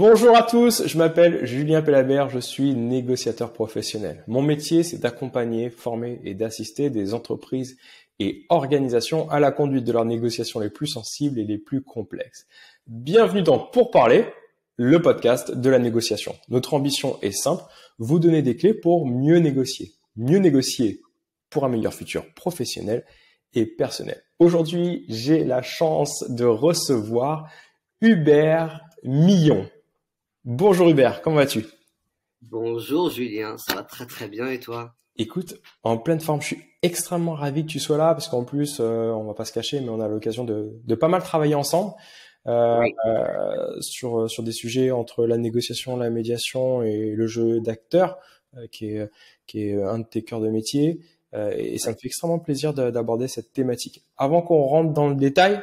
Bonjour à tous, je m'appelle Julien Pellabert, je suis négociateur professionnel. Mon métier, c'est d'accompagner, former et d'assister des entreprises et organisations à la conduite de leurs négociations les plus sensibles et les plus complexes. Bienvenue dans Pour Parler, le podcast de la négociation. Notre ambition est simple, vous donner des clés pour mieux négocier. Mieux négocier pour un meilleur futur professionnel et personnel. Aujourd'hui, j'ai la chance de recevoir Hubert Millon. Bonjour Hubert, comment vas-tu? Bonjour Julien, ça va très très bien et toi? Écoute, en pleine forme, je suis extrêmement ravi que tu sois là parce qu'en plus, on va pas se cacher, mais on a l'occasion de pas mal travailler ensemble Oui. sur des sujets entre la négociation, la médiation et le jeu d'acteur, qui est un de tes cœurs de métier. Et ça me fait extrêmement plaisir d'aborder cette thématique. Avant qu'on rentre dans le détail,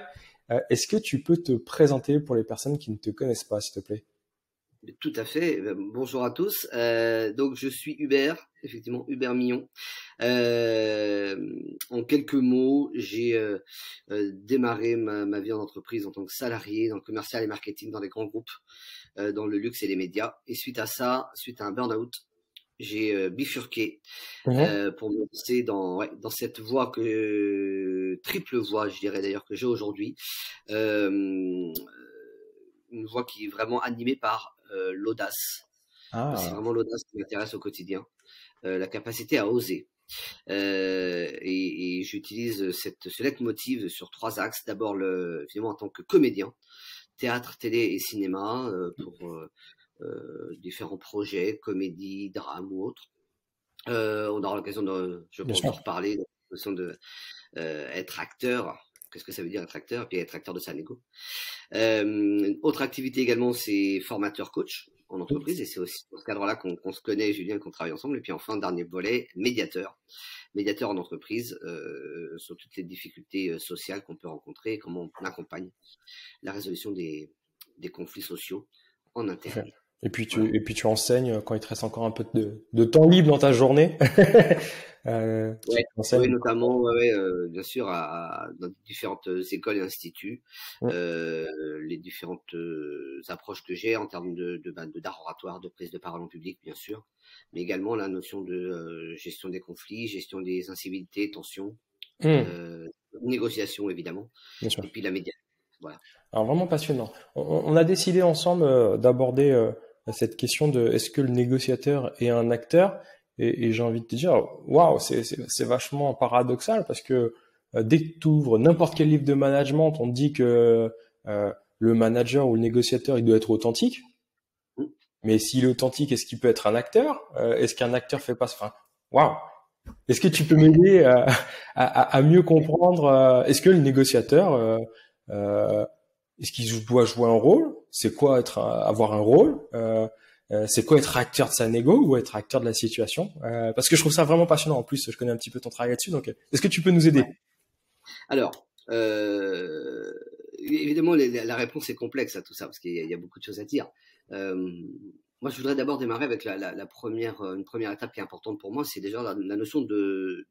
est-ce que tu peux te présenter pour les personnes qui ne te connaissent pas, s'il te plaît? Tout à fait. Bonjour à tous. Donc je suis Hubert, effectivement Hubert Millon. En quelques mots, j'ai démarré ma vie en entreprise en tant que salarié dans le commercial et marketing dans des grands groupes, dans le luxe et les médias. Et suite à ça, suite à un burn-out, j'ai bifurqué Mhm. pour me lancer dans cette voie triple voie, je dirais d'ailleurs que j'ai aujourd'hui. Euh, une voie qui est vraiment animée par l'audace. Moi, c'est Ah, vraiment l'audace qui m'intéresse au quotidien, la capacité à oser. Et j'utilise ce leitmotiv sur trois axes. D'abord, finalement, en tant que comédien, théâtre, télé et cinéma, pour différents projets, comédie, drame ou autres. On aura l'occasion je bien pense, de sûr. reparler de la notion de être acteur. Qu'est-ce que ça veut dire être acteur? Et puis être acteur de sa négo. Autre activité également, c'est formateur coach en entreprise, et c'est aussi dans ce cadre-là qu'on se connaît, Julien, qu'on travaille ensemble. Et puis enfin, dernier volet, médiateur en entreprise, sur toutes les difficultés sociales qu'on peut rencontrer et comment on accompagne la résolution des conflits sociaux en Parfait. interne. Voilà. Et puis tu enseignes quand il te reste encore un peu de temps libre dans ta journée. Tu Ouais, oui, enseignes. notamment, ouais, bien sûr, dans différentes écoles et instituts, Mm. les différentes approches que j'ai en termes d'art oratoire, de prise de parole en public, bien sûr, mais également la notion de gestion des conflits, gestion des incivilités, tensions, Mm. euh, négociation, évidemment, Bien sûr. et puis la médiation. Voilà. Alors vraiment passionnant. On a décidé ensemble d'aborder cette question de est-ce que le négociateur est un acteur? Et j'ai envie de te dire, waouh, c'est vachement paradoxal parce que dès que tu ouvres n'importe quel livre de management, on te dit que le manager ou le négociateur, il doit être authentique. Mm. Mais s'il est authentique, est-ce qu'il peut être un acteur? Est-ce qu'un acteur fait pas... Enfin, waouh! Est-ce que tu peux m'aider à mieux comprendre? Est-ce que le négociateur, euh, est-ce qu'il doit jouer un rôle? C'est quoi avoir un rôle? C'est quoi être acteur de sa négo ou être acteur de la situation? Parce que je trouve ça vraiment passionnant. En plus, je connais un petit peu ton travail là-dessus. Donc, est-ce que tu peux nous Ouais. aider? Alors, évidemment, la réponse est complexe à tout ça, parce qu'il y a beaucoup de choses à dire. Euh, Moi, je voudrais d'abord démarrer avec une première étape qui est importante pour moi, c'est déjà la notion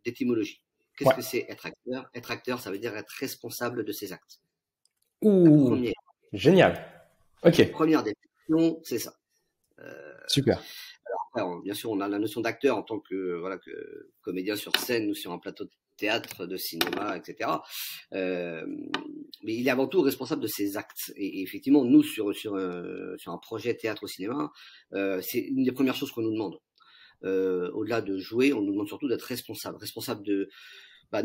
d'étymologie. Qu'est-ce Ouais. que c'est être acteur? Être acteur, ça veut dire être responsable de ses actes. La Ouh, première, génial. Ok, première définition, c'est ça. Euh, super. Alors, bien sûr, on a la notion d'acteur en tant que comédien sur scène ou sur un plateau de théâtre, de cinéma, etc. Euh, mais il est avant tout responsable de ses actes. Et effectivement, nous, sur un projet théâtre au cinéma, c'est une des premières choses qu'on nous demande. Au-delà de jouer, on nous demande surtout d'être responsable de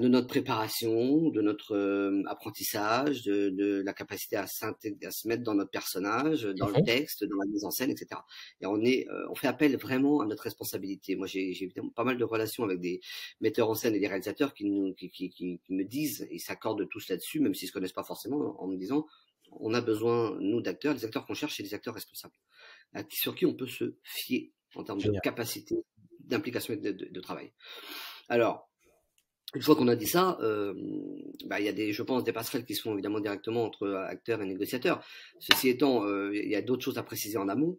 notre préparation, de notre apprentissage, de la capacité à se mettre dans notre personnage, dans le Mhm. texte, dans la mise en scène, etc. Et on fait appel vraiment à notre responsabilité. Moi, j'ai évidemment pas mal de relations avec des metteurs en scène et des réalisateurs qui me disent et s'accordent tous là-dessus, même s'ils se connaissent pas forcément, en me disant, on a besoin, nous, d'acteurs. Les acteurs qu'on cherche, c'est des acteurs responsables, sur qui on peut se fier en termes de Génial. capacité d'implication et de travail. Alors, une fois qu'on a dit ça, il y a je pense, des passerelles qui se font évidemment directement entre acteurs et négociateurs. Ceci étant, il y a d'autres choses à préciser en amont.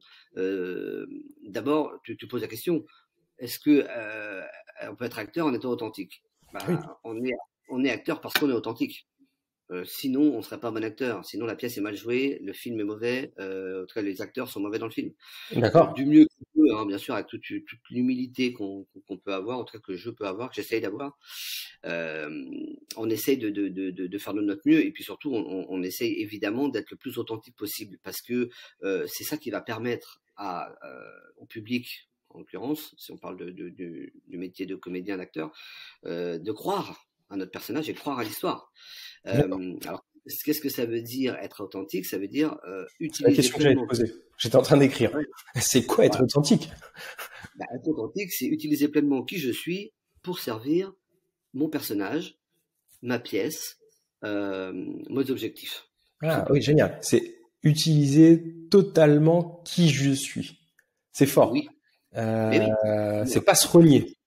D'abord, tu poses la question, est-ce que on peut être acteur en étant authentique? Oui. On est acteur parce qu'on est authentique. Sinon, on serait pas un bon acteur. Sinon, la pièce est mal jouée, le film est mauvais. En tout cas, les acteurs sont mauvais dans le film. D'accord. Du mieux qu'on peut, hein, bien sûr, avec toute l'humilité qu'on peut avoir, en tout cas que je peux avoir, que j'essaye d'avoir. On essaye de faire de notre mieux, et puis surtout, on essaye évidemment d'être le plus authentique possible, parce que c'est ça qui va permettre au public, en l'occurrence, si on parle du métier de comédien, d'acteur, de croire à notre personnage et croire à l'histoire. Alors, qu'est-ce que ça veut dire être authentique? Ça veut dire c'est la question que j'allais te poser. J'étais en train d'écrire. Ouais. C'est quoi être authentique? Être authentique, c'est utiliser pleinement qui je suis pour servir mon personnage, ma pièce, mes objectifs. Ah oui, génial. C'est utiliser totalement qui je suis. C'est fort. Oui. C'est pas se renier.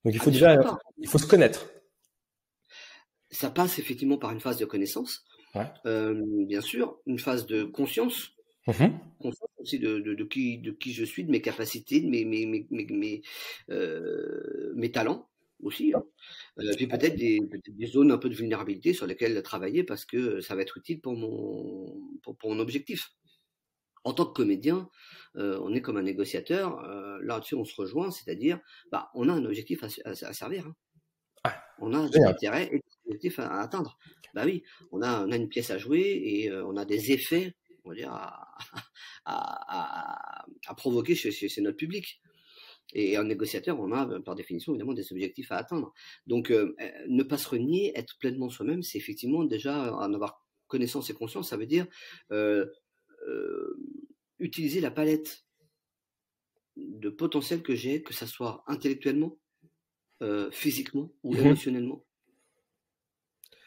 Donc il faut il faut se connaître. Ça passe effectivement par une phase de connaissance, Ouais. bien sûr, une phase de conscience, conscience aussi de qui je suis, de mes capacités, de mes talents aussi, hein. Puis peut-être des zones un peu de vulnérabilité sur lesquelles travailler, parce que ça va être utile pour mon objectif. En tant que comédien, on est comme un négociateur, là-dessus on se rejoint, c'est-à-dire, on a un objectif à servir, hein. On a des intérêts et des objectifs à atteindre. Oui, on a une pièce à jouer, et on a des effets, on va dire, à provoquer chez notre public. Et un négociateur, on a par définition évidemment des objectifs à atteindre. Donc ne pas se renier, être pleinement soi-même, c'est effectivement déjà en avoir connaissance et conscience. Ça veut dire utiliser la palette de potentiel que j'ai, que ça soit intellectuellement, physiquement ou émotionnellement.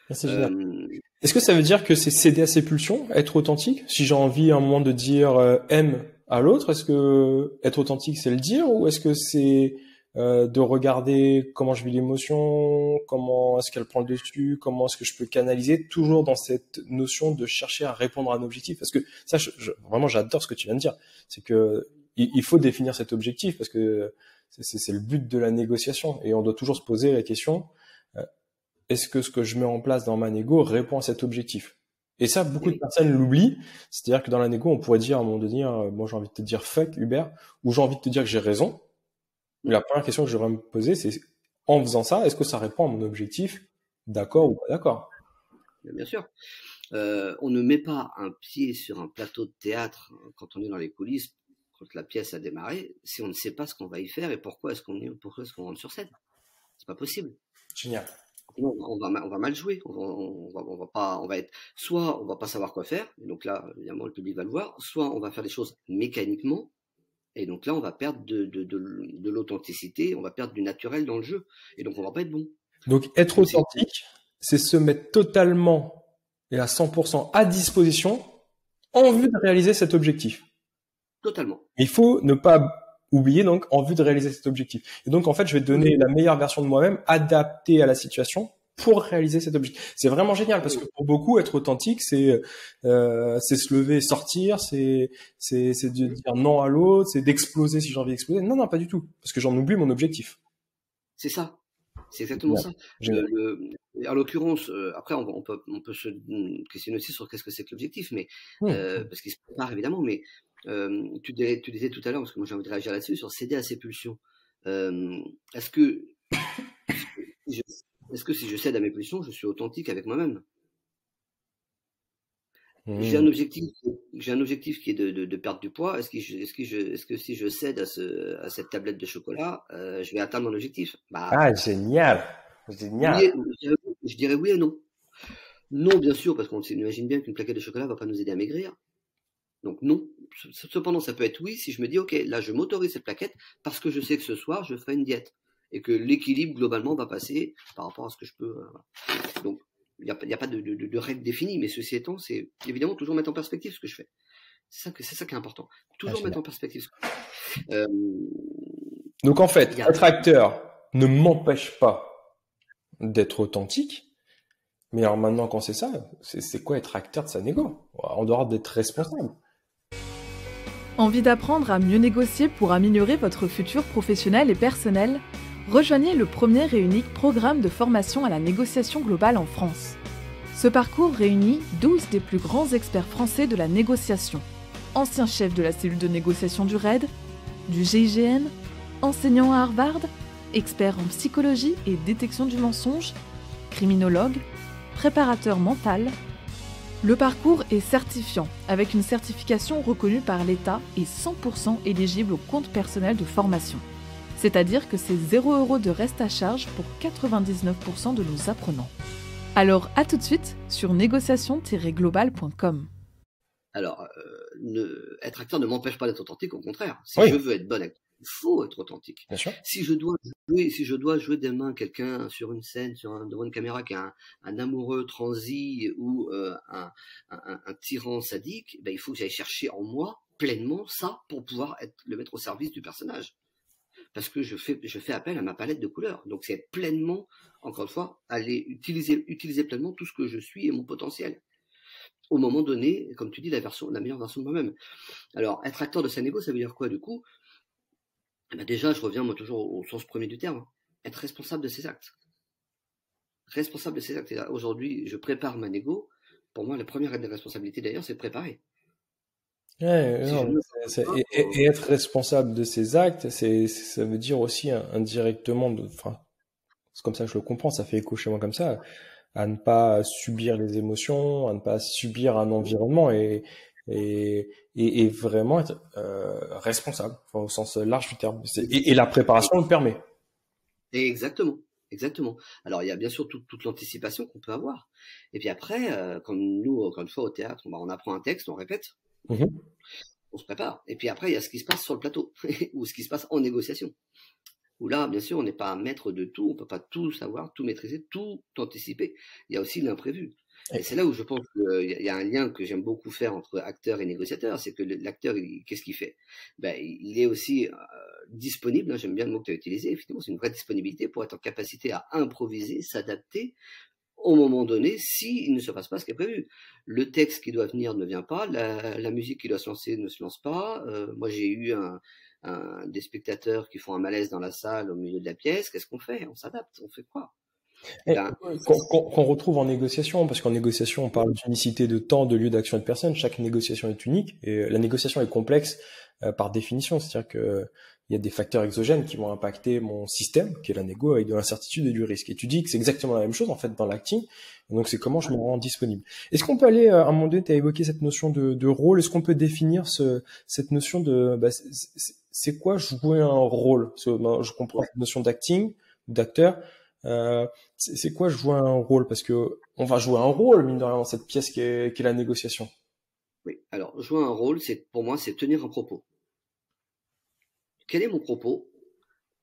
C'est génial. Est-ce que ça veut dire que c'est céder à ses pulsions, être authentique? Si j'ai envie à un moment de dire aime à l'autre, est-ce que être authentique c'est le dire, ou est-ce que c'est de regarder comment je vis l'émotion, comment est-ce qu'elle prend le dessus, comment est-ce que je peux canaliser, toujours dans cette notion de chercher à répondre à un objectif? Parce que ça, vraiment j'adore ce que tu viens de dire, c'est que il faut définir cet objectif, parce que c'est le but de la négociation, et on doit toujours se poser la question, est-ce que ce que je mets en place dans ma négo répond à cet objectif? Et ça, beaucoup de personnes l'oublient. C'est-à-dire que dans la négo, on pourrait dire à un moment donné, moi j'ai envie de te dire fuck Hubert, ou j'ai envie de te dire que j'ai raison. Mais la première question que je devrais me poser, c'est en faisant ça, est-ce que ça répond à mon objectif? D'accord ou pas d'accord? Bien sûr. On ne met pas un pied sur un plateau de théâtre quand on est dans les coulisses, quand la pièce a démarré, si on ne sait pas ce qu'on va y faire et pourquoi est-ce qu'on rentre sur scène. C'est pas possible. Génial. On va mal jouer. On va être, soit on va pas savoir quoi faire, et donc là évidemment le public va le voir, soit on va faire des choses mécaniquement, et donc là on va perdre de l'authenticité, on va perdre du naturel dans le jeu, et donc on va pas être bon. Donc être authentique, c'est se mettre totalement et à 100% à disposition en vue de réaliser cet objectif. Totalement. Il faut ne pas oublier, donc, en vue de réaliser cet objectif. Et donc, en fait, je vais te donner la meilleure version de moi-même, adaptée à la situation, pour réaliser cet objectif. C'est vraiment génial, parce que pour beaucoup, être authentique, c'est se lever, sortir, c'est de dire non à l'autre, c'est d'exploser si j'ai envie d'exploser. Non, pas du tout, parce que j'en oublie mon objectif. C'est ça. C'est exactement ça. En l'occurrence, après, on peut se questionner aussi sur qu'est-ce que c'est que l'objectif, mais parce qu'il se prépare évidemment, mais tu disais tout à l'heure, parce que moi j'ai envie de réagir là-dessus, sur céder à ses pulsions. Est-ce que si je cède à mes pulsions, je suis authentique avec moi-même? J'ai un objectif qui est de perdre du poids. Est-ce que si je cède à cette tablette de chocolat, je vais atteindre mon objectif? Génial. Oui, je dirais oui et non. Non, bien sûr, parce qu'on imagine bien qu'une plaquette de chocolat va pas nous aider à maigrir. Donc non. Cependant, ça peut être oui si je me dis, ok, là je m'autorise cette plaquette parce que je sais que ce soir je ferai une diète et que l'équilibre globalement va passer par rapport à ce que je peux. Donc il n'y a pas de règle définie, mais ceci étant, c'est évidemment toujours mettre en perspective ce que je fais. C'est ça qui est important. Toujours mettre en perspective ce que je fais. Donc en fait, être acteur ne m'empêche pas d'être authentique. Mais alors maintenant qu'on sait ça, c'est quoi être acteur de sa négo? En dehors d'être responsable. Envie d'apprendre à mieux négocier pour améliorer votre futur professionnel et personnel? Rejoignez le premier et unique programme de formation à la négociation globale en France. Ce parcours réunit 12 des plus grands experts français de la négociation. Anciens chefs de la cellule de négociation du RAID, du GIGN, enseignants à Harvard, experts en psychologie et détection du mensonge, criminologues, préparateurs mental. Le parcours est certifiant, avec une certification reconnue par l'État et 100% éligible au compte personnel de formation. C'est-à-dire que c'est 0 € de reste à charge pour 99% de nos apprenants. Alors à tout de suite sur négociation-global.com. Alors, être acteur ne m'empêche pas d'être authentique, au contraire. Si Oui. je veux être bon acteur, il faut être authentique. Bien sûr. Si je dois jouer demain quelqu'un sur une scène, devant une caméra qui est un amoureux transi ou un tyran sadique, ben, il faut que j'aille chercher en moi pleinement ça pour pouvoir le mettre au service du personnage. Parce que je fais appel à ma palette de couleurs. Donc c'est être pleinement, encore une fois, aller utiliser pleinement tout ce que je suis et mon potentiel. Au moment donné, comme tu dis, la meilleure version de moi-même. Alors, être acteur de sa négo, ça veut dire quoi du coup? Ben déjà, je reviens moi toujours au sens premier du terme. Être responsable de ses actes. Responsable de ses actes. Aujourd'hui, je prépare ma négo. Pour moi, la première des responsabilités d'ailleurs, c'est de préparer. Ouais, et être responsable de ses actes, ça veut dire aussi indirectement, c'est comme ça que je le comprends, ça fait écho chez moi comme ça, à ne pas subir les émotions, à ne pas subir un environnement et vraiment être responsable, enfin, au sens large du terme. Et la préparation le permet. Exactement. Alors, il y a bien sûr toute l'anticipation qu'on peut avoir. Et puis après, comme nous, encore une fois, au théâtre, on apprend un texte, on répète, on se prépare. Et puis après, il y a ce qui se passe sur le plateau, ou ce qui se passe en négociation. Où là, bien sûr, on n'est pas maître de tout, on peut pas tout savoir, tout maîtriser, tout anticiper. Il y a aussi l'imprévu. Et c'est là où je pense qu'il y a un lien que j'aime beaucoup faire entre acteur et négociateur, c'est que l'acteur, qu'est-ce qu'il fait? Ben, il est aussi disponible, hein, j'aime bien le mot que tu as utilisé, effectivement, c'est une vraie disponibilité pour être en capacité à improviser, s'adapter au moment donné, s'il ne se passe pas ce qui est prévu. Le texte qui doit venir ne vient pas, la musique qui doit se lancer ne se lance pas. Moi, j'ai eu des spectateurs qui font un malaise dans la salle au milieu de la pièce. Qu'est-ce qu'on fait? On s'adapte, on fait quoi? Qu'on retrouve en négociation, parce qu'en négociation, on parle d'unicité de temps, de lieu, d'action et de personne. Chaque négociation est unique et la négociation est complexe par définition. C'est-à-dire que il y a des facteurs exogènes qui vont impacter mon système, qui est la négo, avec de l'incertitude et du risque. Et tu dis que c'est exactement la même chose, en fait, dans l'acting. Donc, c'est comment je me rends disponible. Est-ce qu'on peut aller, à un moment donné, tu as évoqué cette notion de rôle. Est-ce qu'on peut définir cette notion c'est quoi jouer un rôle? Je comprends cette notion d'acting, d'acteur. C'est quoi jouer un rôle? Parce que on va jouer un rôle, mine de rien, dans cette pièce qui est la négociation. Oui, alors, jouer un rôle, pour moi, c'est tenir un propos. Quel est mon propos?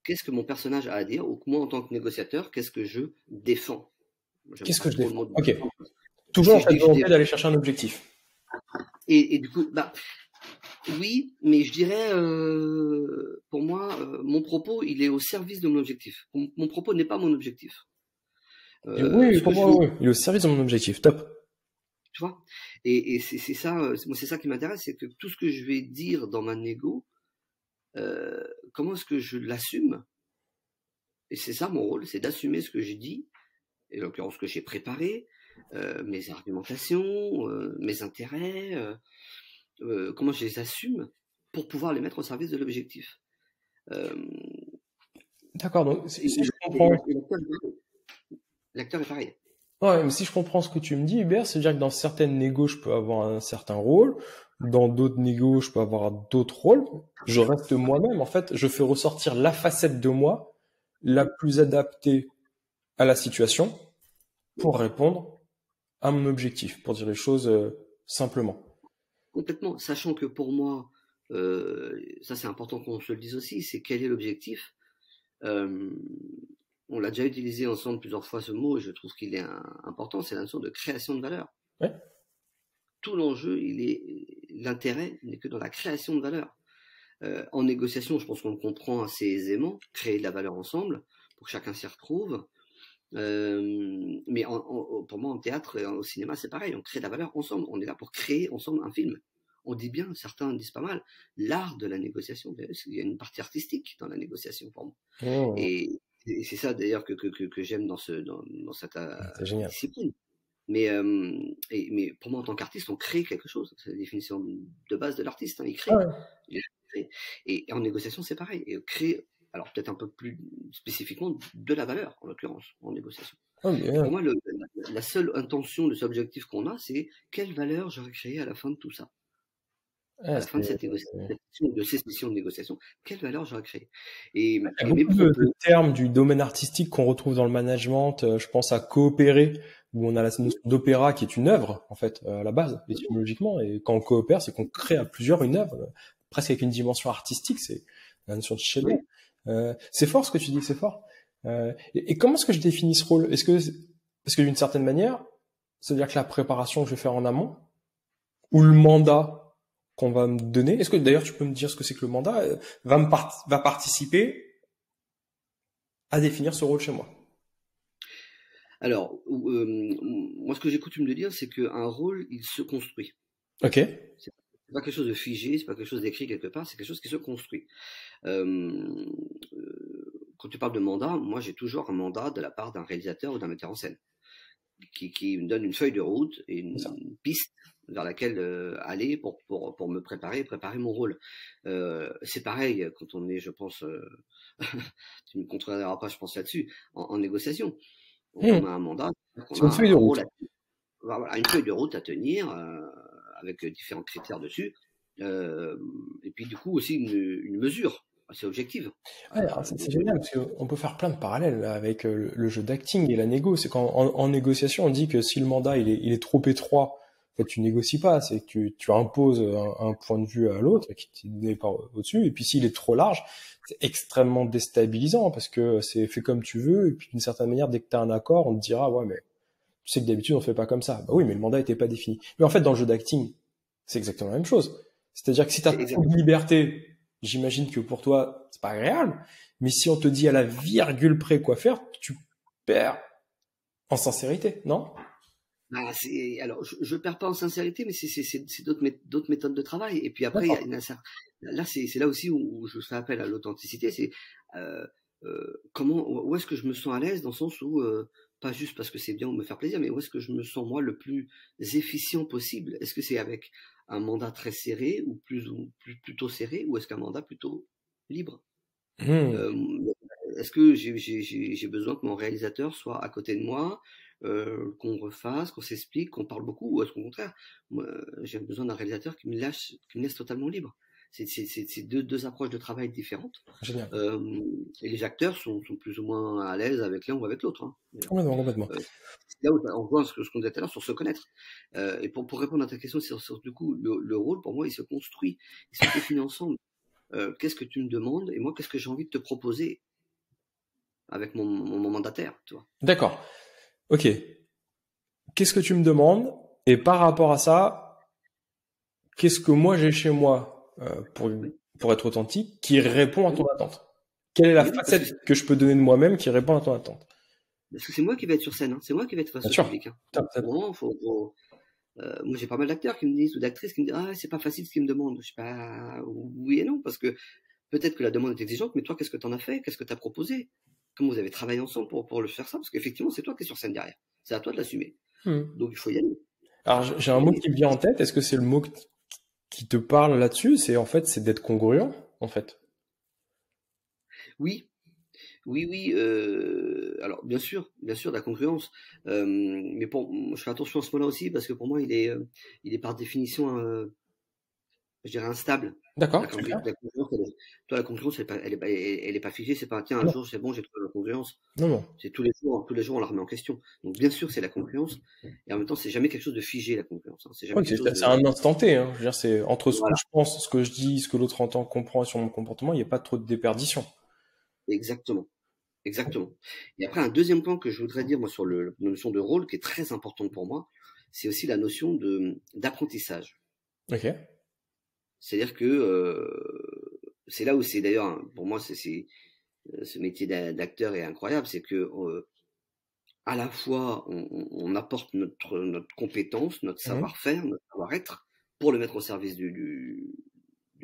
Qu'est-ce que mon personnage a à dire? Ou moi, en tant que négociateur, qu'est-ce que je défends? Qu'est-ce que je défends? Ok. Toujours en cette volonté d'aller chercher un objectif. Et du coup, oui, mais je dirais, pour moi, mon propos, il est au service de mon objectif. Mon propos n'est pas mon objectif. Oui, pour moi, oui. Il est au service de mon objectif. Top. Tu vois? Et c'est ça, moi, c'est ça qui m'intéresse, c'est que tout ce que je vais dire dans ma négo, comment est-ce que je l'assume? Et c'est ça mon rôle, c'est d'assumer ce que je dis, et en l'occurrence ce que j'ai préparé, mes argumentations, mes intérêts, comment je les assume pour pouvoir les mettre au service de l'objectif. D'accord, donc si je comprends... L'acteur est pareil. Ouais, mais si je comprends ce que tu me dis, Hubert, c'est-à-dire que dans certaines négos, je peux avoir un certain rôle, dans d'autres négos, je peux avoir d'autres rôles. Je reste moi-même, en fait, je fais ressortir la facette de moi la plus adaptée à la situation pour répondre à mon objectif, pour dire les choses simplement. Complètement, sachant que pour moi, ça c'est important qu'on se le dise aussi, c'est quel est l'objectif. On l'a déjà utilisé ensemble plusieurs fois ce mot, et je trouve qu'il est important, c'est la notion de création de valeur. Ouais. Tout l'enjeu, l'intérêt n'est que dans la création de valeur. En négociation, je pense qu'on le comprend assez aisément, créer de la valeur ensemble, pour que chacun s'y retrouve. Mais pour moi, en théâtre et au cinéma, c'est pareil, on crée de la valeur ensemble, on est là pour créer ensemble un film. On dit bien, certains disent pas mal, l'art de la négociation, il y a une partie artistique dans la négociation pour moi. Oh. Et c'est ça d'ailleurs que j'aime dans cette discipline. Mais pour moi, en tant qu'artiste, on crée quelque chose. C'est la définition de base de l'artiste, hein, il crée. Ouais. Il crée. Et en négociation, c'est pareil. Et créer, alors peut-être un peu plus spécifiquement, de la valeur, en l'occurrence, en négociation. Et pour moi, la seule intention, le seul objectif qu'on a, c'est quelle valeur j'aurais créée à la fin de tout ça. À la fin de cette négociation, de ces sessions de négociation, quelle valeur j'aurais créée. Et il y a beaucoup de termes du domaine artistique qu'on retrouve dans le management. Je pense à coopérer, où on a la notion d'opéra qui est une œuvre, en fait, à la base, étymologiquement. Et quand on coopère, c'est qu'on crée à plusieurs une œuvre, presque avec une dimension artistique. C'est la notion de chef-d'œuvre. C'est fort ce que tu dis, c'est fort. Et comment est-ce que je définis ce rôle? Est-ce que d'une certaine manière, c'est-à-dire que la préparation que je vais faire en amont, ou le mandat qu'on va me donner, est-ce que d'ailleurs tu peux me dire ce que c'est que le mandat, va participer à définir ce rôle chez moi? Alors, moi ce que j'ai coutume de dire, c'est qu'un rôle, il se construit. Ok. C'est pas quelque chose de figé, c'est pas quelque chose d'écrit quelque part, c'est quelque chose qui se construit. Quand tu parles de mandat, moi j'ai toujours un mandat de la part d'un réalisateur ou d'un metteur en scène qui me donne une feuille de route et une piste vers laquelle aller pour me préparer mon rôle. C'est pareil quand on est, je pense, tu me contrediras pas, je pense là-dessus, en négociation. On a un mandat, c'est une feuille de route. Une feuille de route à tenir avec différents critères dessus. Et puis du coup aussi une mesure assez objective. Ouais, c'est génial parce qu'on peut faire plein de parallèles là, avec le jeu d'acting et la négo. C'est quand en négociation on dit que si le mandat il est trop étroit, en fait tu négocies pas, c'est que tu imposes un point de vue à l'autre qui n'est pas au-dessus. Et puis s'il est trop large, c'est extrêmement déstabilisant parce que c'est fait comme tu veux. Et puis d'une certaine manière, dès que tu as un accord, on te dira ouais mais tu sais que d'habitude on fait pas comme ça. Bah oui, mais le mandat était pas défini. Mais en fait dans le jeu d'acting, c'est exactement la même chose. C'est-à-dire que si tu as trop de liberté, j'imagine que pour toi, c'est pas agréable, mais si on te dit à la virgule près quoi faire, tu perds en sincérité, non? Alors, je perds pas en sincérité, mais c'est d'autres méthodes de travail. Et puis après, là, c'est là aussi où je fais appel à l'authenticité. C'est où est-ce que je me sens à l'aise dans le sens où pas juste parce que c'est bien ou me faire plaisir, mais où est-ce que je me sens moi le plus efficient possible? Est-ce que c'est avec un mandat très serré ou plutôt serré, ou est-ce qu'un mandat plutôt libre? Est-ce que j'ai besoin que mon réalisateur soit à côté de moi, qu'on refasse, qu'on s'explique, qu'on parle beaucoup, ou est-ce qu'au contraire, moi, j'ai besoin d'un réalisateur qui me laisse totalement libre? C'est deux approches de travail différentes. Génial. Et les acteurs sont plus ou moins à l'aise avec l'un ou avec l'autre. Hein. Complètement. C'est là où on voit ce qu'on disait tout à l'heure sur se connaître. Et pour répondre à ta question sur du coup, le rôle, pour moi, il se construit, il se définit ensemble. Qu'est-ce que tu me demandes et moi, qu'est-ce que j'ai envie de te proposer avec mon mandataire, tu vois. D'accord. Ok. Qu'est-ce que tu me demandes? Et par rapport à ça, qu'est-ce que moi j'ai chez moi pour être authentique, qui répond à ton attente? Quelle est la facette que je peux donner de moi-même qui répond à ton attente? Parce que c'est moi qui vais être sur scène, hein. C'est moi qui vais être face au public. Hein. Moi, j'ai pas mal d'acteurs qui me disent, ou d'actrices qui me disent, ah, c'est pas facile ce qu'ils me demandent. Je sais pas, oui et non, parce que peut-être que la demande est exigeante, mais toi, qu'est-ce que t'en as fait? Qu'est-ce que t'as proposé? Comment vous avez travaillé ensemble pour le faire ça? Parce qu'effectivement, c'est toi qui es sur scène derrière. C'est à toi de l'assumer. Donc, il faut y aller. Alors, j'ai un mot qui me vient en tête. Est-ce que c'est le mot qui te parle là-dessus? C'est d'être congruent, en fait. Oui. Alors, bien sûr, la congruence. Mais je fais attention à ce mot-là aussi parce que pour moi, il est par définition, je dirais instable. D'accord. La congruence, elle est pas figée. C'est pas tiens un jour c'est bon, j'ai trouvé la congruence. Non. C'est tous les jours on la remet en question. Donc bien sûr c'est la congruence et en même temps c'est jamais quelque chose de figé la congruence. Hein. C'est un instant T. Hein. Je veux dire c'est entre ce que je pense, ce que je dis, ce que l'autre entend, comprend sur mon comportement. Il n'y a pas trop de déperdition. Exactement. Et après un deuxième point que je voudrais dire moi sur la notion de rôle qui est très importante pour moi, c'est aussi la notion d'apprentissage. Ok. C'est-à-dire que c'est là où c'est d'ailleurs pour moi c'est ce métier d'acteur est incroyable, c'est que à la fois on apporte notre compétence, notre savoir-faire, notre savoir-être pour le mettre au service du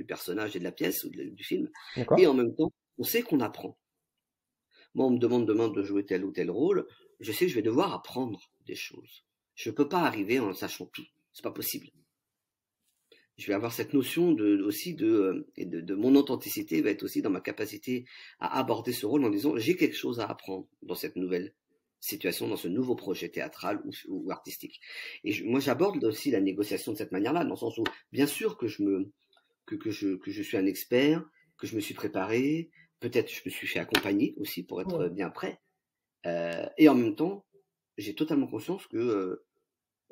personnage et de la pièce ou du film, et en même temps on sait qu'on apprend. Moi on me demande demain de jouer tel ou tel rôle, je sais que je vais devoir apprendre des choses. Je peux pas arriver en sachant tout. C'est pas possible. Je vais avoir cette notion de mon authenticité va être aussi dans ma capacité à aborder ce rôle en disant j'ai quelque chose à apprendre dans cette nouvelle situation, dans ce nouveau projet théâtral ou artistique. Et moi, j'aborde aussi la négociation de cette manière-là, dans le sens où, bien sûr que je suis un expert, que je me suis préparé, peut-être je me suis fait accompagner aussi pour être bien prêt. Et en même temps, j'ai totalement conscience que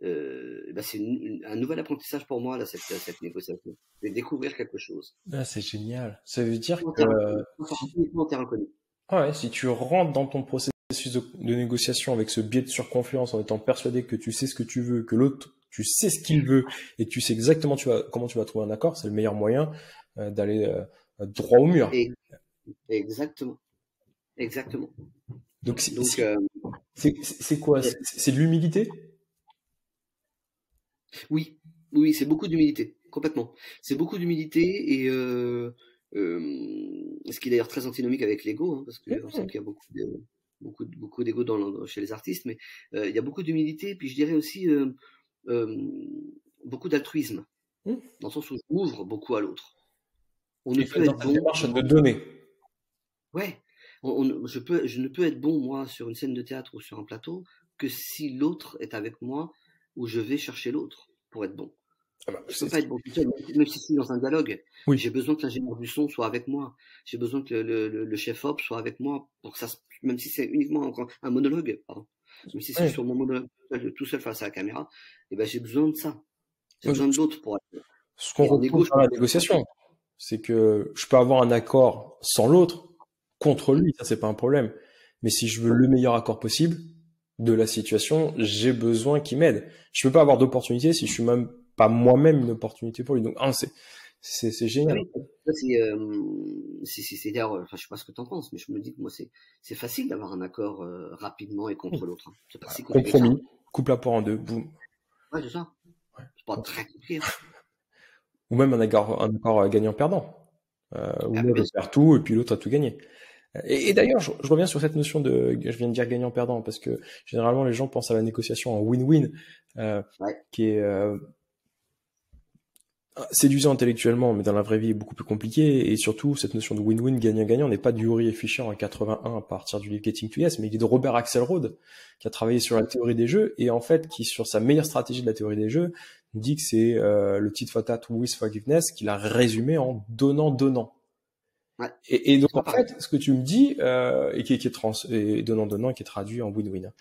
c'est un nouvel apprentissage pour moi, là, cette négociation. Je vais découvrir quelque chose. Ah, c'est génial. Ça veut dire que si tu rentres dans ton processus de négociation avec ce biais de surconfiance en étant persuadé que tu sais ce que tu veux, que l'autre, tu sais ce qu'il veut et que tu sais exactement comment tu vas trouver un accord, c'est le meilleur moyen d'aller droit au mur. Exactement. Donc c'est quoi? C'est de l'humilité? Oui, c'est beaucoup d'humilité, complètement. C'est beaucoup d'humilité et ce qui est d'ailleurs très antinomique avec l'ego, hein, parce que on sait qu'il y a beaucoup d'ego chez les artistes, mais il y a beaucoup d'humilité, puis je dirais aussi beaucoup d'altruisme, dans le sens où je m'ouvre beaucoup à l'autre. On ne peut être bon. Démarche de donner. Ouais. Je ne peux être bon, moi, sur une scène de théâtre ou sur un plateau, que si l'autre est avec moi, ou je vais chercher l'autre pour être bon. Je peux pas être bon tout seul, même si je suis dans un dialogue. Oui. J'ai besoin que l'ingénieur du son soit avec moi. J'ai besoin que le chef op soit avec moi pour que ça, même si c'est uniquement un monologue, pardon. Même si c'est sur mon monologue tout seul face à la caméra, et ben j'ai besoin de ça. J'ai besoin de l'autre pour être. Ce qu'on retrouve dans la négociation, c'est que je peux avoir un accord sans l'autre contre lui, ça c'est pas un problème. Mais si je veux le meilleur accord possible de la situation, j'ai besoin qu'il m'aide. Je peux pas avoir d'opportunité si je suis même pas moi-même une opportunité pour lui. Donc, c'est génial. C'est d'ailleurs, enfin, je sais pas ce que t'en penses, mais je me dis que moi, c'est facile d'avoir un accord rapidement et contre l'autre. Hein. C'est pas si compliqué. Compromis, coupe la poire en deux, boum. Ouais, c'est ça. C'est pas très compliqué. Ou même un accord gagnant-perdant. Où moi, je perds tout et puis l'autre a tout gagné. Et d'ailleurs, je reviens sur cette notion je viens de dire gagnant-perdant, parce que généralement les gens pensent à la négociation en win-win, qui est séduisant intellectuellement, mais dans la vraie vie est beaucoup plus compliqué. Et surtout, cette notion de win-win, gagnant-gagnant n'est pas d'Uri et Fischer en 81 à partir du livre Getting to Yes, mais il est de Robert Axelrod, qui a travaillé sur la théorie des jeux, et en fait, qui, sur sa meilleure stratégie de la théorie des jeux, dit que c'est le tit for tat with forgiveness, qu'il a résumé en donnant. Ouais. Et donc, en fait, ce que tu me dis, et qui est donnant, et qui est traduit en win-win.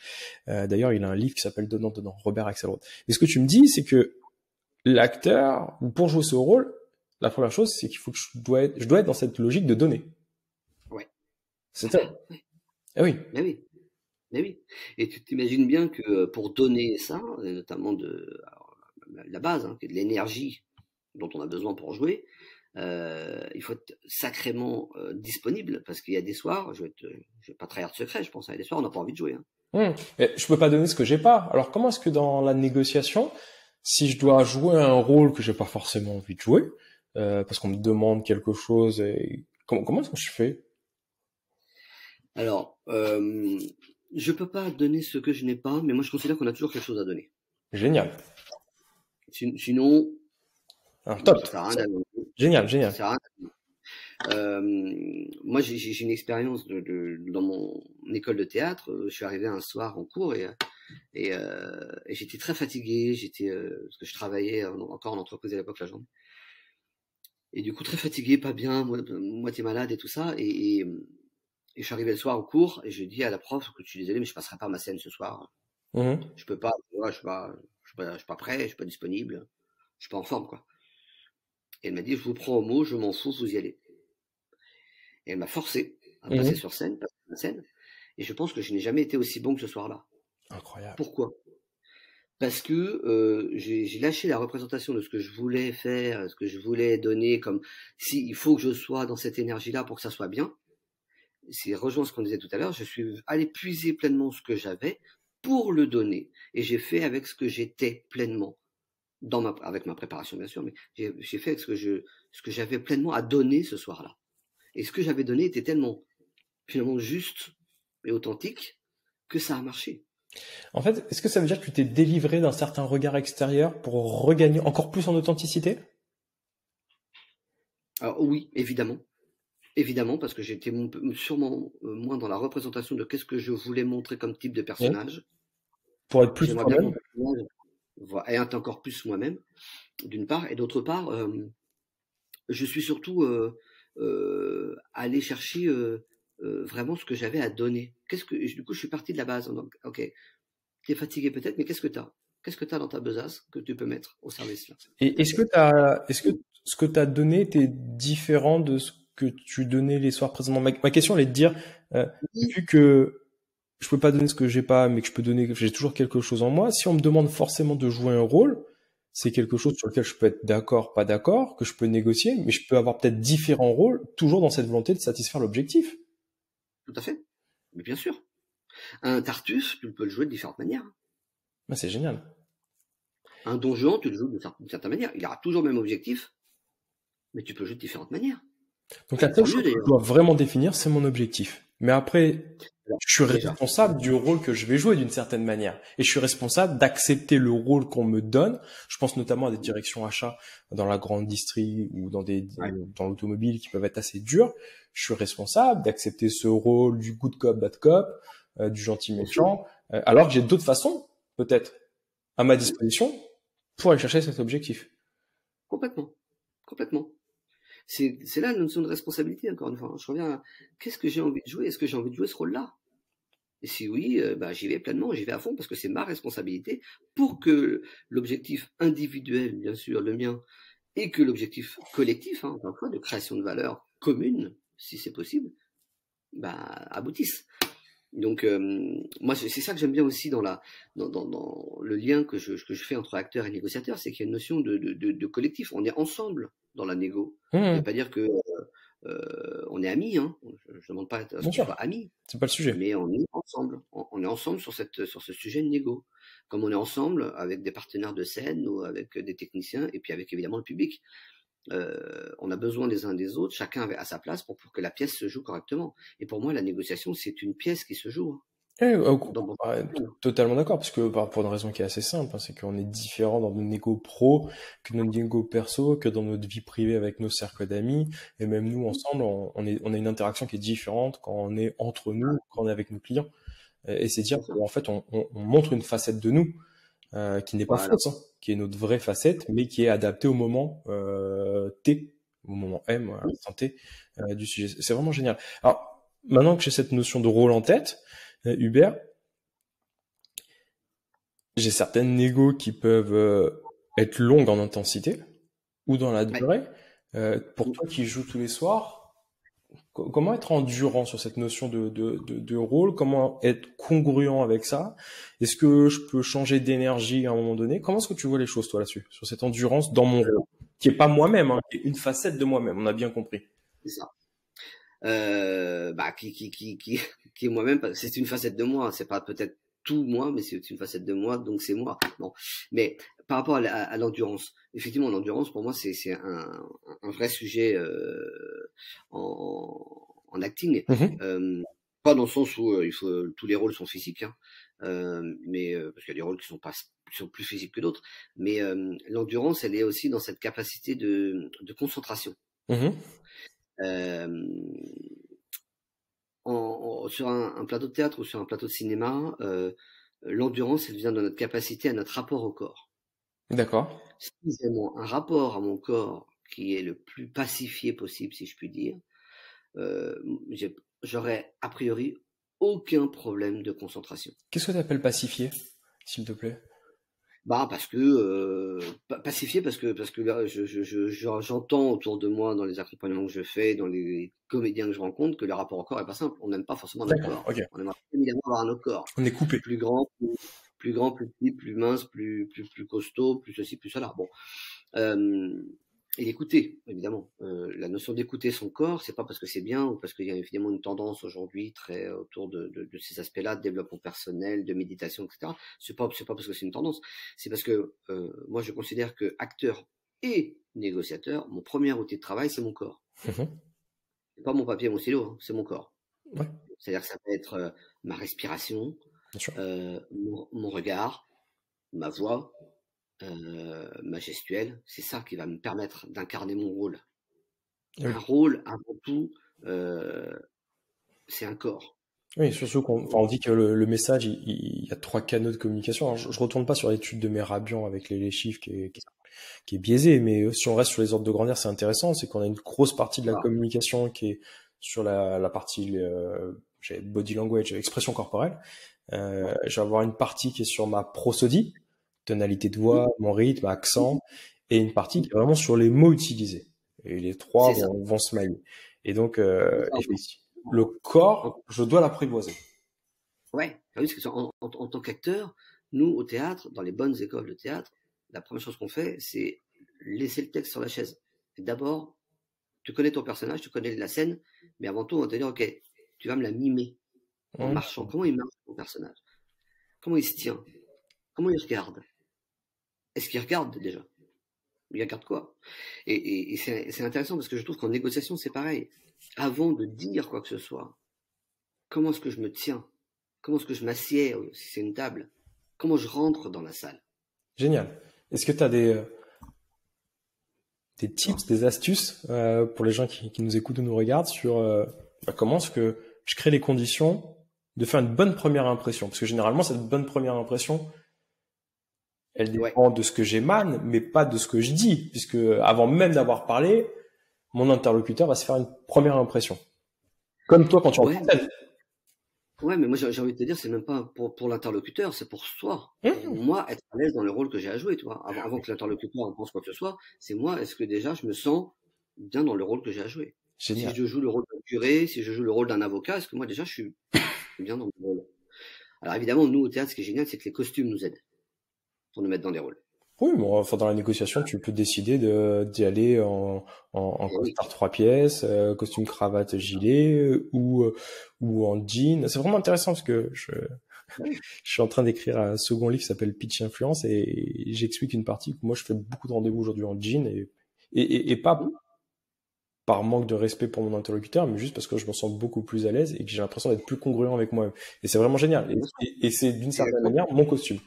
D'ailleurs, il a un livre qui s'appelle Donnant, Robert Axelrod. Et ce que tu me dis, c'est que l'acteur, pour jouer ce rôle, la première chose, c'est qu'il faut que je dois être dans cette logique de donner. Ouais. C'est ça. Ouais. Ah oui. Mais oui. Et tu t'imagines bien que pour donner ça, notamment la base, hein, qui est de l'énergie dont on a besoin pour jouer, il faut être sacrément disponible, parce qu'il y a des soirs, je vais pas trahir de secret, je pense, il y a des soirs, on n'a pas envie de jouer. Hein. Mais je peux pas donner ce que j'ai pas. Alors comment est-ce que dans la négociation, si je dois jouer un rôle que j'ai pas forcément envie de jouer, parce qu'on me demande quelque chose, et comment est-ce que je fais? Alors, je peux pas donner ce que je n'ai pas, mais moi je considère qu'on a toujours quelque chose à donner. Génial. Sinon, top. Ça sert à rien. Génial. Ça sert à rien. Moi, j'ai une expérience dans mon école de théâtre. Je suis arrivé un soir en cours et j'étais très fatigué. Parce que je travaillais encore en entreprise à l'époque la journée. Et du coup, très fatigué, pas bien, moitié malade et tout ça. Et je suis arrivé le soir au cours et je dis à la prof que je suis désolé, mais je passerai pas ma scène ce soir. Je peux pas. Je suis pas prêt, je suis pas disponible, je suis pas en forme, quoi. Et elle m'a dit, je vous prends au mot, je m'en fous, vous y allez. Et elle m'a forcé à passer sur scène, passer ma scène. Et je pense que je n'ai jamais été aussi bon que ce soir-là. Incroyable. Pourquoi? Parce que j'ai lâché la représentation de ce que je voulais faire, ce que je voulais donner, comme si il faut que je sois dans cette énergie-là pour que ça soit bien. C'est rejoint ce qu'on disait tout à l'heure. Je suis allé puiser pleinement ce que j'avais pour le donner. Et j'ai fait avec ce que j'étais pleinement. Avec ma préparation bien sûr, mais j'ai fait avec ce que j'avais pleinement à donner ce soir-là. Et ce que j'avais donné était tellement finalement juste et authentique que ça a marché. En fait, est-ce que ça veut dire que tu t'es délivré d'un certain regard extérieur pour regagner encore plus en authenticité? Alors oui, évidemment. Évidemment, parce que j'étais sûrement moins dans la représentation de qu'est-ce que je voulais montrer comme type de Oui. personnage. Pour être plus J'aimerais bien que mon toi-même? personnage ait encore plus moi-même, d'une part, et d'autre part, je suis surtout allé chercher vraiment ce que j'avais à donner. Du coup, je suis parti de la base. Donc, ok, t'es fatigué peut-être, mais qu'est-ce que t'as? Qu'est-ce que t'as dans ta besace que tu peux mettre au service là? Et est-ce que ce que t'as donné était différent de ce que tu donnais les soirs précédemment? Ma question, elle est de dire, Oui, vu que je peux pas donner ce que j'ai pas, mais que je peux donner, j'ai toujours quelque chose en moi. Si on me demande forcément de jouer un rôle, c'est quelque chose sur lequel je peux être d'accord, pas d'accord, que je peux négocier, mais je peux avoir peut-être différents rôles, toujours dans cette volonté de satisfaire l'objectif. tout à fait. Mais bien sûr. Un Tartuffe, tu peux le jouer de différentes manières. Ah, c'est génial. Un Don Juan, tu le joues d'une certaine manière. Il aura toujours le même objectif, mais tu peux le jouer de différentes manières. Donc la Et seule tant mieux chose que je d'ailleurs. dois vraiment définir, c'est mon objectif. Mais après, Alors, je suis déjà. responsable du rôle que je vais jouer d'une certaine manière. Et je suis responsable d'accepter le rôle qu'on me donne. Je pense notamment à des directions achats dans la grande distrie ou Ouais. dans l'automobile qui peuvent être assez dures. Je suis responsable d'accepter ce rôle du good cop, bad cop, du gentil Bien sûr. méchant, alors que j'ai d'autres façons, peut-être, à ma Ouais. disposition pour aller chercher cet objectif. Complètement. Complètement. C'est là la notion de responsabilité, encore une fois. Je reviens à qu'est-ce que j'ai envie de jouer? Est-ce que j'ai envie de jouer ce rôle-là? Et si oui, bah, j'y vais pleinement, j'y vais à fond parce que c'est ma responsabilité pour que l'objectif individuel, bien sûr, le mien, et que l'objectif collectif, hein, encore une fois, de création de valeur commune, si c'est possible, bah, aboutisse. Donc, moi, c'est ça que j'aime bien aussi dans le lien que je fais entre acteur et négociateur, c'est qu'il y a une notion de collectif. On est ensemble dans la négo. Ça ne veut Mmh, pas dire que on est amis, hein. Je ne demande pas à ce bien qu'on sûr, soit amis, c'est pas le sujet. mais on est ensemble. On est ensemble sur ce sujet de négo. Comme on est ensemble avec des partenaires de scène ou avec des techniciens et puis avec évidemment le public. On a besoin des uns des autres, chacun à sa place pour que la pièce se joue correctement. Et pour moi, la négociation, c'est une pièce qui se joue. Totalement d'accord, parce que pour une raison qui est assez simple, hein, c'est qu'on est différent dans nos négos pro que nos négos perso, que dans notre vie privée avec nos cercles d'amis, et même nous ensemble, on a une interaction qui est différente quand on est entre nous, quand on est avec nos clients. Et c'est dire qu'en fait, on montre une facette de nous qui n'est pas Voilà. fausse, hein, qui est notre vraie facette, mais qui est adaptée au moment T, au moment M, à l'instant T du sujet. C'est vraiment génial. Alors, maintenant que j'ai cette notion de rôle en tête, Hubert, j'ai certaines négos qui peuvent être longues en intensité ou dans la Ouais. durée. Pour toi qui joues tous les soirs, comment être endurant sur cette notion de rôle? Comment être congruent avec ça? Est-ce que je peux changer d'énergie à un moment donné? Comment est-ce que tu vois les choses, toi, là-dessus? Sur cette endurance dans mon rôle, qui est pas moi-même, hein, qui est une facette de moi-même, on a bien compris. C'est ça. Bah, qui est moi-même, c'est une facette de moi. C'est pas peut-être tout moi, mais c'est une facette de moi, donc c'est moi. Non. Mais par rapport à l'endurance, effectivement, l'endurance, pour moi, c'est un vrai sujet en acting. Mhm. Pas dans le sens où tous les rôles sont physiques, hein, mais parce qu'il y a des rôles qui sont plus physiques que d'autres. Mais l'endurance, elle est aussi dans cette capacité de concentration. Mhm. Sur un plateau de théâtre ou sur un plateau de cinéma, l'endurance, elle vient de notre capacité à notre rapport au corps. D'accord. Si j'ai un rapport à mon corps qui est le plus pacifié possible, si je puis dire, j'aurais a priori aucun problème de concentration. Qu'est-ce que tu appelles pacifier, s'il te plaît? Bah parce que pacifié parce que là, j'entends autour de moi dans les accompagnements que je fais, dans les comédiens que je rencontre, que le rapport au corps est pas simple. On n'aime pas forcément notre D'accord, corps. ok. On aimerait évidemment avoir un autre corps On est coupé. plus grand, plus grand, plus petit, plus mince, plus costaud, plus ceci, plus cela. Bon. Et d'écouter, évidemment. La notion d'écouter son corps, c'est pas parce que c'est bien ou parce qu'il y a évidemment une tendance aujourd'hui très autour de ces aspects-là, de développement personnel, de méditation, etc. C'est pas parce que c'est une tendance. C'est parce que moi, je considère que acteur et négociateur, mon premier outil de travail, c'est mon corps. Mhm. C'est pas mon papier, mon stylo, hein, c'est mon corps. Ouais. C'est-à-dire que ça peut être ma respiration, Bien sûr. Mon regard, ma voix, ma gestuelle, c'est ça qui va me permettre d'incarner mon rôle. Oui. Un rôle, avant tout, c'est un corps. Oui, surtout on dit que le message, il y a 3 canaux de communication. Alors, je retourne pas sur l'étude de Merabian avec les chiffres qui est biaisé, mais si on reste sur les ordres de grandeur, c'est intéressant. C'est qu'on a une grosse partie de la communication qui est sur la partie body language, expression corporelle. Je vais avoir une partie qui est sur ma prosodie, tonalité de voix, mon rythme, accent, et une partie qui est vraiment sur les mots utilisés. Et les 3 vont se mêler. Et donc, effectivement, le corps, je dois l'apprivoiser. Ouais, parce que en tant qu'acteur, nous, au théâtre, dans les bonnes écoles de théâtre, la première chose qu'on fait, c'est laisser le texte sur la chaise. D'abord, tu connais ton personnage, tu connais la scène, mais avant tout, on va te dire, ok, tu vas me la mimer en marchant. Comment il marche ton personnage? Comment il se tient? Comment il regarde? Est-ce qu'il regarde déjà? Il regarde quoi? Et c'est intéressant parce que je trouve qu'en négociation, c'est pareil. Avant de dire quoi que ce soit, comment est-ce que je me tiens? Comment est-ce que je m'assieds si c'est une table? Comment je rentre dans la salle? Génial. Est-ce que tu as des tips, des astuces pour les gens qui nous écoutent ou nous regardent sur comment est-ce que je crée les conditions de faire une bonne première impression? Parce que généralement, cette bonne première impression, elle dépend de ce que j'émane, mais pas de ce que je dis, puisque avant même d'avoir parlé, mon interlocuteur va se faire une première impression. Comme toi quand tu rentres en scène. Ouais, mais moi j'ai envie de te dire, c'est même pas pour l'interlocuteur, c'est pour soi. Pour moi, être à l'aise dans le rôle que j'ai à jouer, tu vois. Avant que l'interlocuteur en pense quoi que ce soit, c'est moi, est-ce que déjà je me sens bien dans le rôle que j'ai à jouer? Génial. Si je joue le rôle d'un curé, si je joue le rôle d'un avocat, est-ce que moi déjà je suis bien dans le rôle? Alors évidemment, nous au théâtre, ce qui est génial, c'est que les costumes nous aident pour nous mettre dans des rôles. Oui, bon, enfin, dans la négociation, tu peux décider d'y aller en costard 3 pièces, costume cravate gilet, ou en jean. C'est vraiment intéressant parce que je suis en train d'écrire un second livre qui s'appelle Pitch Influence et j'explique une partie que moi je fais beaucoup de rendez-vous aujourd'hui en jean et pas par manque de respect pour mon interlocuteur, mais juste parce que je me sens beaucoup plus à l'aise et que j'ai l'impression d'être plus congruent avec moi-même. Et c'est vraiment génial. Et c'est d'une certaine manière mon costume.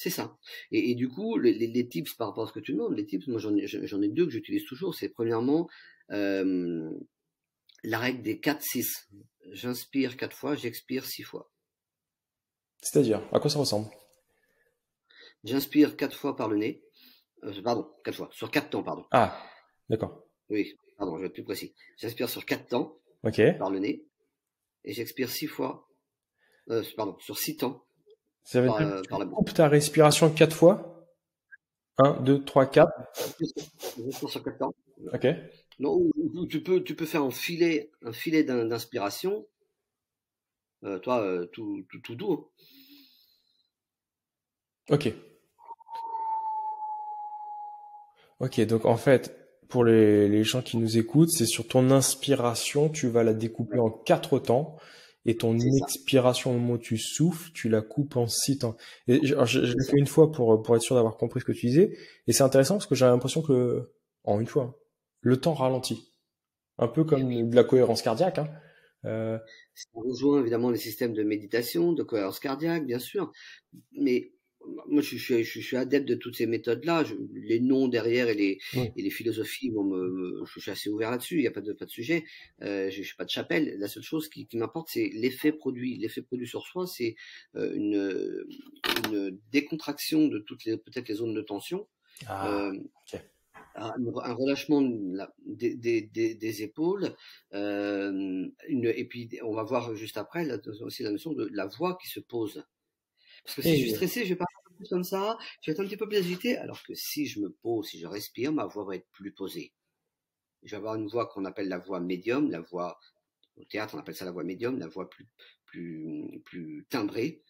C'est ça. Et du coup, les tips par rapport à ce que tu demandes, les tips, moi j'en ai 2 que j'utilise toujours. C'est premièrement la règle des 4-6. J'inspire 4 fois, j'expire 6 fois. C'est-à-dire, à quoi ça ressemble? J'inspire 4 fois par le nez. Pardon, 4 fois. Sur 4 temps, pardon. Ah, d'accord. Oui, pardon, je vais être plus précis. J'inspire sur 4 temps par le nez. Et j'expire 6 fois. Pardon, sur 6 temps. Ça veut dire que tu coupes ta respiration 4 fois. 1, 2, 3, 4. Sur 4 temps. Ok. Non, tu peux faire un filet d'inspiration. Tout doux. Ok. Ok, donc en fait, pour les gens qui nous écoutent, c'est sur ton inspiration, tu vas la découper en 4 temps. Et ton expiration, au moment où tu souffles, tu la coupes en 6 temps. Et je l'ai fait une fois pour être sûr d'avoir compris ce que tu disais. Et c'est intéressant parce que j'ai l'impression que, en une fois, le temps ralentit. Un peu comme de la cohérence cardiaque. Ça rejoint évidemment les systèmes de méditation, de cohérence cardiaque, bien sûr. Mais moi, je suis adepte de toutes ces méthodes-là. Les noms derrière et les philosophies, je suis assez ouvert là-dessus. Il n'y a pas de sujet. Je suis pas de chapelle. La seule chose qui m'importe, c'est l'effet produit. L'effet produit sur soi, c'est une décontraction de peut-être les zones de tension. Ok. Un relâchement des épaules, et puis on va voir juste après aussi la notion de la voix qui se pose. Parce que si je suis stressé, je vais parler un peu plus comme ça, je vais être un petit peu plus agité, alors que si je me pose, si je respire, ma voix va être plus posée. Je vais avoir une voix qu'on appelle la voix médium, la voix, au théâtre on appelle ça la voix médium, la voix plus timbrée,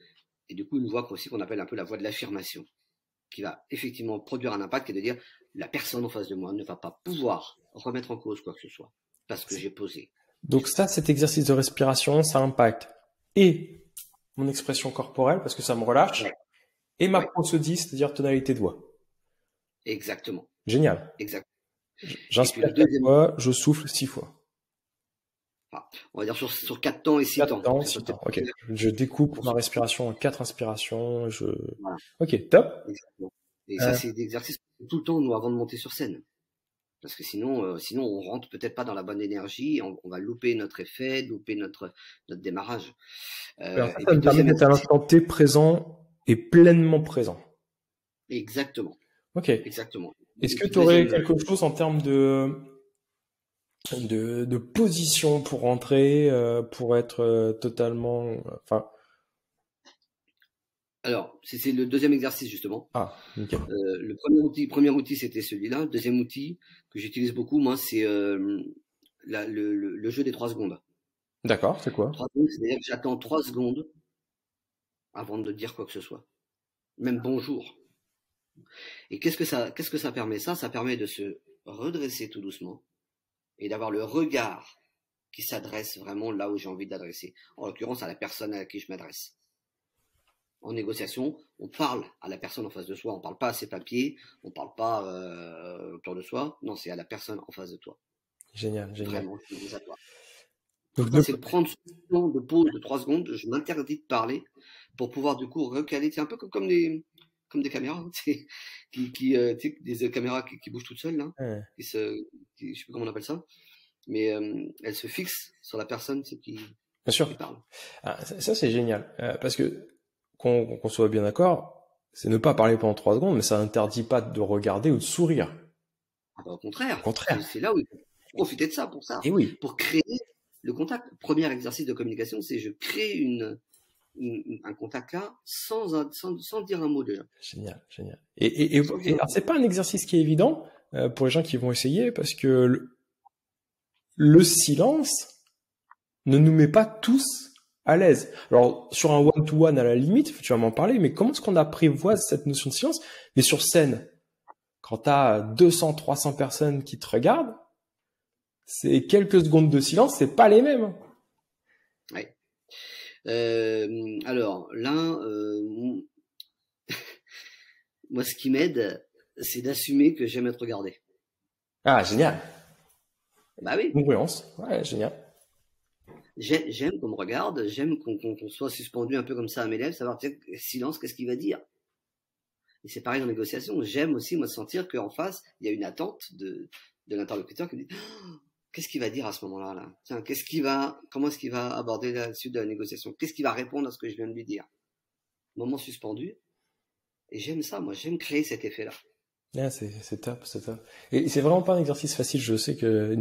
et du coup une voix aussi qu'on appelle un peu la voix de l'affirmation, qui va effectivement produire un impact et de dire la personne en face de moi ne va pas pouvoir remettre en cause quoi que ce soit, parce que j'ai posé. Donc ça, cet exercice de respiration, ça impacte et mon expression corporelle, parce que ça me relâche, et ma prosodie, c'est-à-dire tonalité de voix. Exactement. Génial. Exactement. J'inspire 4 fois, je souffle 6 fois. Enfin, on va dire sur 4 temps et 6 4 temps. temps, C'est 6 temps. peut-être Ok. plus Je découpe pour ma ceux- respiration en 4 inspirations. voilà, Ok, top. exactement. Et ça, Euh, c'est des exercices qu'on fait tout le temps, nous, avant de monter sur scène. Parce que sinon on rentre peut-être pas dans la bonne énergie, on va louper notre effet, louper notre démarrage. alors Et ça puis me permet deuxième d'être à exercice, l'instant T présent et pleinement présent. exactement, Ok. exactement. Est-ce Et que puis tu aurais deuxième, quelque chose en termes de position pour rentrer, pour être totalement, enfin, alors c'est le deuxième exercice justement. nickel. Le premier outil c'était celui-là. Le deuxième outil que j'utilise beaucoup, moi, c'est le jeu des 3 secondes. D'accord, c'est quoi? 3 secondes, c'est-à-dire que j'attends 3 secondes avant de dire quoi que ce soit, même bonjour. Et qu'est-ce que ça permet ça? Ça permet de se redresser tout doucement et d'avoir le regard qui s'adresse vraiment là où j'ai envie d'adresser. En l'occurrence, à la personne à qui je m'adresse. En négociation, on parle à la personne en face de soi. On ne parle pas à ses papiers, on ne parle pas autour de soi. Non, c'est à la personne en face de toi. Génial, génial. Vraiment, je m'adresse à toi. Donc, Ça, c'est de prendre ce temps de pause de 3 secondes. Je m'interdis de parler pour pouvoir du coup recaler. C'est un peu comme des caméras, tu sais, des caméras qui bougent toutes seules, là. ouais, Je sais plus comment on appelle ça. Mais elles se fixent sur la personne bien sûr. qui parle. Ah, ça, c'est génial. Parce que, qu'on soit bien d'accord, c'est ne pas parler pendant 3 secondes, mais ça n'interdit pas de regarder ou de sourire. Ah bah, au contraire, Au contraire. c'est là où il faut profiter de ça, Et oui. pour créer le contact. Premier exercice de communication, c'est je crée un contact là sans dire un mot déjà. Génial, génial. Et alors, c'est pas un exercice qui est évident pour les gens qui vont essayer, parce que le silence ne nous met pas tous à l'aise. Alors, sur un one-to-one, à la limite, tu vas m'en parler, mais comment est-ce qu'on apprivoise cette notion de silence? Mais sur scène, quand tu as 200, 300 personnes qui te regardent, c'est quelques secondes de silence, c'est pas les mêmes. Ouais. Alors là, moi, ce qui m'aide, c'est d'assumer que j'aime être regardé. Ah, génial. Bah oui. Congruence. Ouais, génial. J'aime qu'on me regarde, j'aime qu'on soit suspendu un peu comme ça à mes lèvres, savoir, tiens, silence, qu'est-ce qu'il va dire? Et c'est pareil en négociation. J'aime aussi, moi, sentir qu'en face, il y a une attente de l'interlocuteur qui me dit, oh, qu'est-ce qu'il va dire à ce moment-là, là? Tiens, comment est-ce qu'il va aborder la suite de la négociation? Qu'est-ce qu'il va répondre à ce que je viens de lui dire? Moment suspendu. Et j'aime ça, moi, j'aime créer cet effet-là. Ah, c'est top, c'est top. Et c'est vraiment pas un exercice facile. Je sais que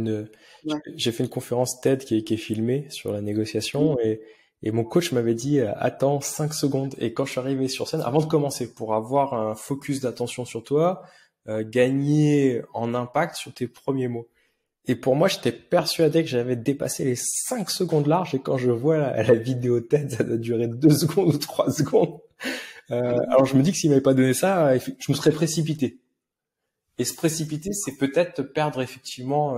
Ouais. j'ai fait une conférence TED qui est filmée sur la négociation et mon coach m'avait dit attends 5 secondes. Et quand je suis arrivé sur scène, avant de commencer, pour avoir un focus d'attention sur toi, gagner en impact sur tes premiers mots. Et pour moi, j'étais persuadé que j'avais dépassé les 5 secondes larges. Et quand je vois la vidéo TED, ça doit durer 2 secondes ou 3 secondes. Alors je me dis que s'il m'avait pas donné ça, je me serais précipité. Et se précipiter, c'est peut-être perdre effectivement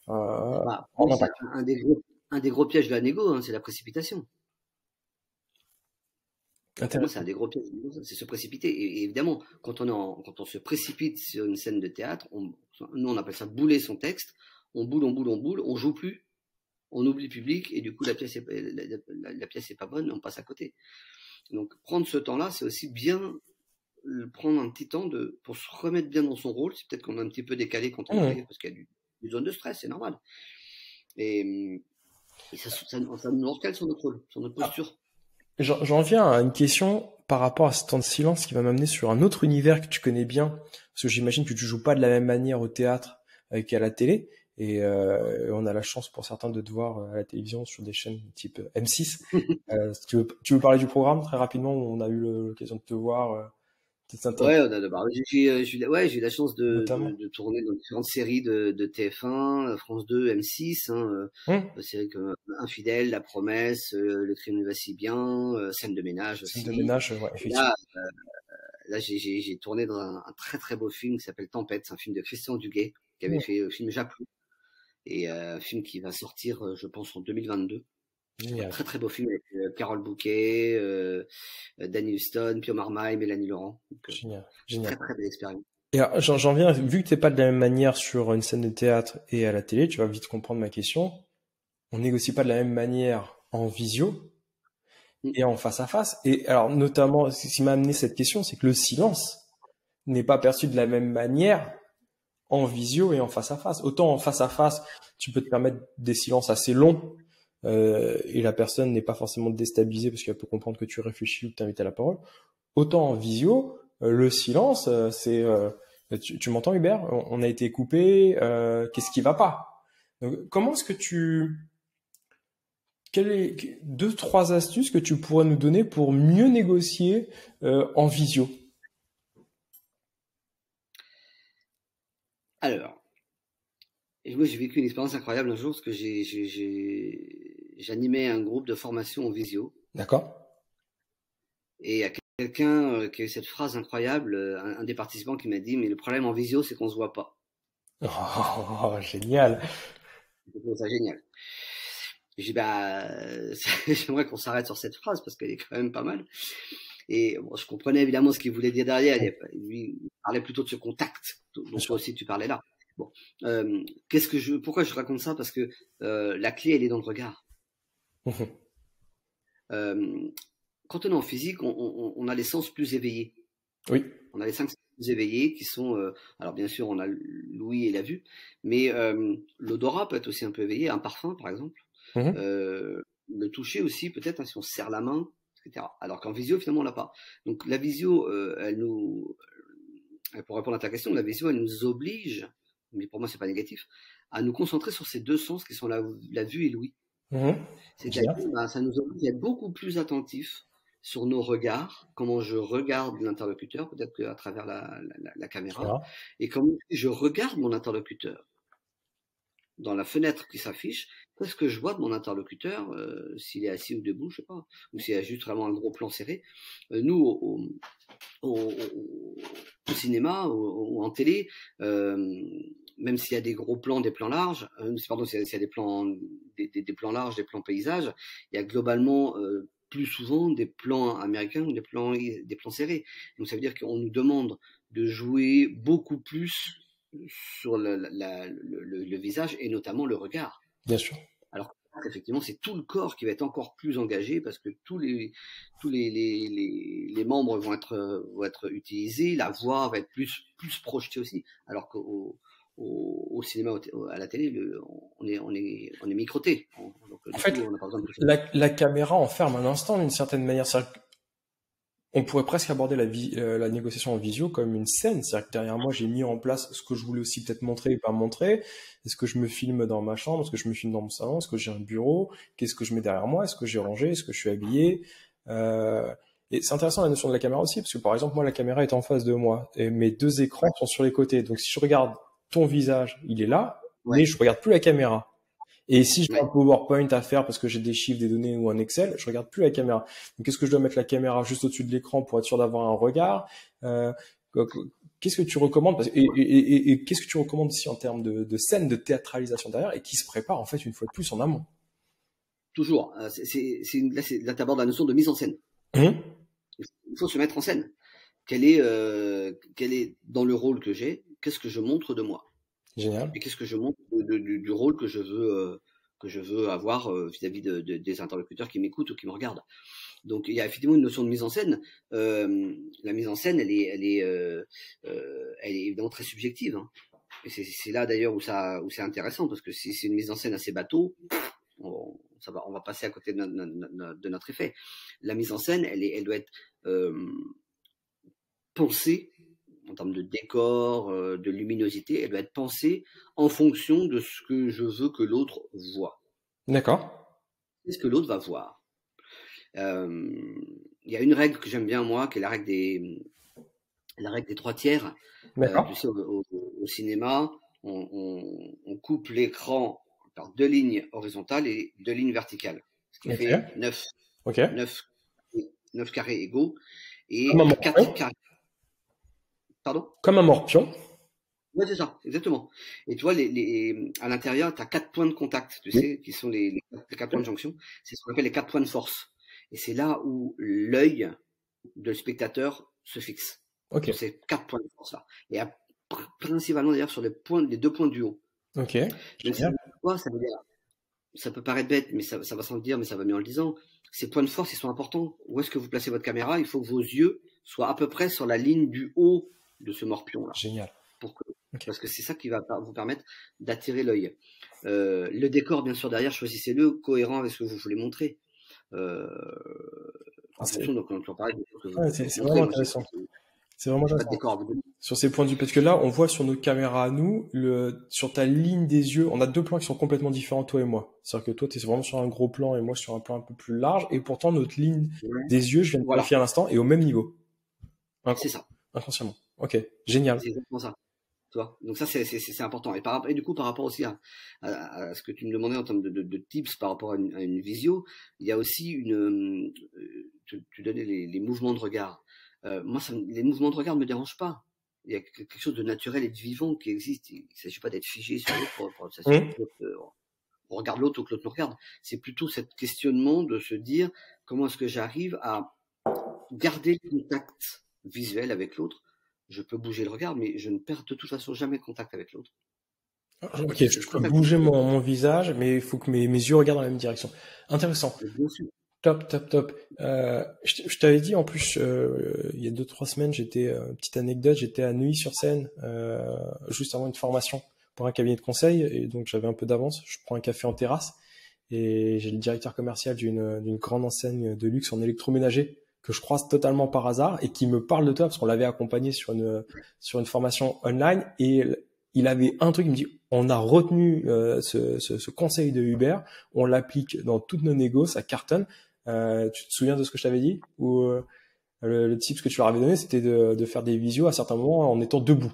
Bah, en impact. un des gros pièges de la négo, hein, c'est la précipitation. Pour moi, c'est Intéressant. un des gros pièges, c'est se précipiter. Et évidemment, quand on se précipite sur une scène de théâtre, nous on appelle ça bouler son texte. On boule, on joue plus, on oublie le public et du coup la pièce est pas bonne, on passe à côté. Donc prendre ce temps-là, c'est aussi bien prendre un petit temps pour se remettre bien dans son rôle. C'est peut-être qu'on a un petit peu décalé quand on arrive parce qu'il y a une zone de stress, c'est normal. Et ça nous recale sur notre rôle, sur notre posture. J'en viens à une question par rapport à ce temps de silence qui va m'amener sur un autre univers que tu connais bien, parce que j'imagine que tu joues pas de la même manière au théâtre qu'à la télé, et on a la chance pour certains de te voir à la télévision sur des chaînes type M6. Tu veux parler du programme très rapidement où on a eu l'occasion de te voir Ouais, j'ai eu la chance de tourner dans différentes séries de TF1, France 2, M6, des séries comme Infidèle, La Promesse, Le crime nous va si bien, Scène de ménage aussi. Scène de ménage, ouais, effectivement. Là j'ai tourné dans un très très beau film qui s'appelle Tempête, c'est un film de Christian Duguay, qui avait fait le film Japlou, et un film qui va sortir, je pense, en 2022. Génial. Un très très beau film avec Carole Bouquet, Danny Huston, Pio Marmaille, Mélanie Laurent. Donc, génial. Très très belle expérience. Et alors, j'en viens, vu que t'es pas de la même manière sur une scène de théâtre et à la télé, tu vas vite comprendre ma question. on négocie pas de la même manière en visio et en face à face. Et alors, notamment, ce qui m'a amené cette question, c'est que le silence n'est pas perçu de la même manière en visio et en face à face. Autant en face à face, tu peux te permettre des silences assez longs et la personne n'est pas forcément déstabilisée parce qu'elle peut comprendre que tu réfléchis ou que tu invites à la parole. Autant en visio, le silence, c'est tu m'entends Hubert? On a été coupé, qu'est-ce qui va pas? Donc, comment est-ce que quelles est deux, trois astuces que tu pourrais nous donner pour mieux négocier en visio? Alors, et moi j'ai vécu une expérience incroyable un jour parce que j'animais un groupe de formation en visio. D'accord? Et il y a quelqu'un qui a eu cette phrase incroyable, un des participants qui m'a dit, mais le problème en visio, c'est qu'on se voit pas. Oh, génial. Je trouve ça génial. J'ai dit, bah, j'aimerais qu'on s'arrête sur cette phrase parce qu'elle est quand même pas mal. Et bon, je comprenais évidemment ce qu'il voulait dire derrière. Lui, il parlait plutôt de ce contact. Donc toi aussi, tu parlais là. Bon, pourquoi je raconte ça? Parce que la clé, elle est dans le regard. Quand on est en physique, on a les sens plus éveillés. Oui. On a les 5 sens plus éveillés qui sont, alors bien sûr, on a l'ouïe et la vue, mais l'odorat peut être aussi un peu éveillé, un parfum par exemple. Le toucher aussi, peut-être, hein, si on se serre la main, etc. Alors qu'en visio, finalement, on l'a pas. Donc la visio, pour répondre à ta question, la visio, elle nous oblige, mais pour moi, c'est pas négatif, à nous concentrer sur ces deux sens qui sont la vue et l'ouïe. C'est-à-dire, ça nous oblige à être beaucoup plus attentifs sur nos regards, comment je regarde l'interlocuteur, peut-être qu'à travers la caméra, et comment je regarde mon interlocuteur. Dans la fenêtre qui s'affiche, qu'est-ce que je vois de mon interlocuteur, s'il est assis ou debout, je sais pas, ou s'il y a juste vraiment un gros plan serré. Nous, au cinéma ou en télé, même s'il y a des gros plans, des plans larges, s'il y a des plans, des plans larges, des plans paysages, il y a globalement plus souvent des plans américains ou des plans serrés. Donc ça veut dire qu'on nous demande de jouer beaucoup plus sur le visage et notamment le regard. Bien sûr. Alors effectivement, c'est tout le corps qui va être encore plus engagé parce que tous les membres vont être utilisés, la voix va être plus projetée aussi. Alors qu'au cinéma, à la télé, on est microté. Donc, en fait, on a pas besoin de la caméra enferme un instant d'une certaine manière. On pourrait presque aborder la négociation en visio comme une scène. C'est-à-dire que derrière moi, j'ai mis en place ce que je voulais aussi peut-être montrer et pas montrer. Est-ce que je me filme dans ma chambre? Est-ce que je me filme dans mon salon? Est-ce que j'ai un bureau? Qu'est-ce que je mets derrière moi? Est-ce que j'ai rangé? Est-ce que je suis habillé? Et c'est intéressant la notion de la caméra aussi, parce que par exemple, moi, la caméra est en face de moi et mes deux écrans sont sur les côtés. Donc, si je regarde ton visage, il est là, mais je regarde plus la caméra. Et si j'ai un PowerPoint à faire parce que j'ai des chiffres, des données ou un Excel, je regarde plus la caméra. Donc, est-ce que je dois mettre la caméra juste au-dessus de l'écran pour être sûr d'avoir un regard? Qu'est-ce que tu recommandes? Et qu'est-ce que tu recommandes aussi en termes de scène, de théâtralisation derrière et qui se prépare en fait une fois de plus en amont? Toujours. Là, tu abordes la notion de mise en scène. Il faut se mettre en scène. Quel est dans le rôle que j'ai? Qu'est-ce que je montre de moi? Génial. Et qu'est-ce que je montre du rôle que je veux avoir vis-à-vis des interlocuteurs qui m'écoutent ou qui me regardent. Donc il y a effectivement une notion de mise en scène. La mise en scène, elle est évidemment très subjective. Hein. Et c'est là d'ailleurs où c'est intéressant parce que si c'est une mise en scène assez bateau, on va passer à côté de notre effet. La mise en scène, elle doit être pensée en termes de décor, de luminosité, elle doit être pensée en fonction de ce que je veux que l'autre voit. D'accord. Qu'est-ce que l'autre va voir? Il y a une règle que j'aime bien moi, qui est la règle des 3/3. Tu sais, au cinéma, on coupe l'écran par 2 lignes horizontales et 2 lignes verticales, ce qui fait 9 carrés égaux et 4 carrés. Pardon? Comme un morpion. Oui, c'est ça, exactement. Et tu vois, à l'intérieur, tu as 4 points de contact, tu sais, qui sont les 4 points de jonction. C'est ce qu'on appelle les 4 points de force. Et c'est là où l'œil de spectateur se fixe. Ok. Sur ces 4 points de force-là. Et principalement, d'ailleurs, sur les 2 points du haut. Ok. Donc, quoi, ça veut dire ça peut paraître bête, mais ça va sans le dire, mais ça va mieux en le disant. Ces points de force, ils sont importants. Où est-ce que vous placez votre caméra? Il faut que vos yeux soient à peu près sur la ligne du haut de ce morpion-là. Génial. Parce que c'est ça qui va vous permettre d'attirer l'œil. Le décor, bien sûr, derrière, choisissez-le cohérent avec ce que vous voulez montrer. En fonction de quand on parle, c'est vraiment intéressant. C'est vraiment intéressant. Sur ces points de vue, parce que là, on voit sur nos caméras à nous, sur ta ligne des yeux, on a deux plans qui sont complètement différents, toi et moi. C'est-à-dire que toi, tu es vraiment sur un gros plan et moi sur un plan un peu plus large, et pourtant notre ligne des yeux, je viens de vérifier à l'instant, est au même niveau. C'est ça. Inconsciemment. Ok, génial. C'est exactement ça. Donc ça, c'est important. Et du coup, par rapport aussi à ce que tu me demandais en termes de tips par rapport à une visio, il y a aussi tu donnais les mouvements de regard. Moi, les mouvements de regard ne me dérangent pas. Il y a quelque chose de naturel et de vivant qui existe. Il ne s'agit pas d'être figé sur l'autre pour s'assurer que l'autre regarde l'autre ou que l'autre nous regarde. C'est plutôt ce questionnement de se dire comment est-ce que j'arrive à garder le contact visuel avec l'autre. Je peux bouger le regard, mais je ne perds de toute façon jamais le contact avec l'autre. Ok, je peux bouger mon visage, mais il faut que mes yeux regardent dans la même direction. Intéressant. Bien sûr. Top. Je t'avais dit en plus, il y a 2-3 semaines, petite anecdote, j'étais à Neuilly-sur-Seine, juste avant une formation pour un cabinet de conseil, et donc j'avais un peu d'avance. Je prends un café en terrasse, et j'ai le directeur commercial d'une grande enseigne de luxe en électroménager que je croise totalement par hasard et qui me parle de toi parce qu'on l'avait accompagné sur une formation online, et il avait un truc, il me dit, on a retenu ce conseil de Hubert, on l'applique dans toutes nos négos, ça cartonne. Tu te souviens de ce que je t'avais dit? Ou le tip que tu leur avais donné, c'était de faire des visios à certains moments en étant debout.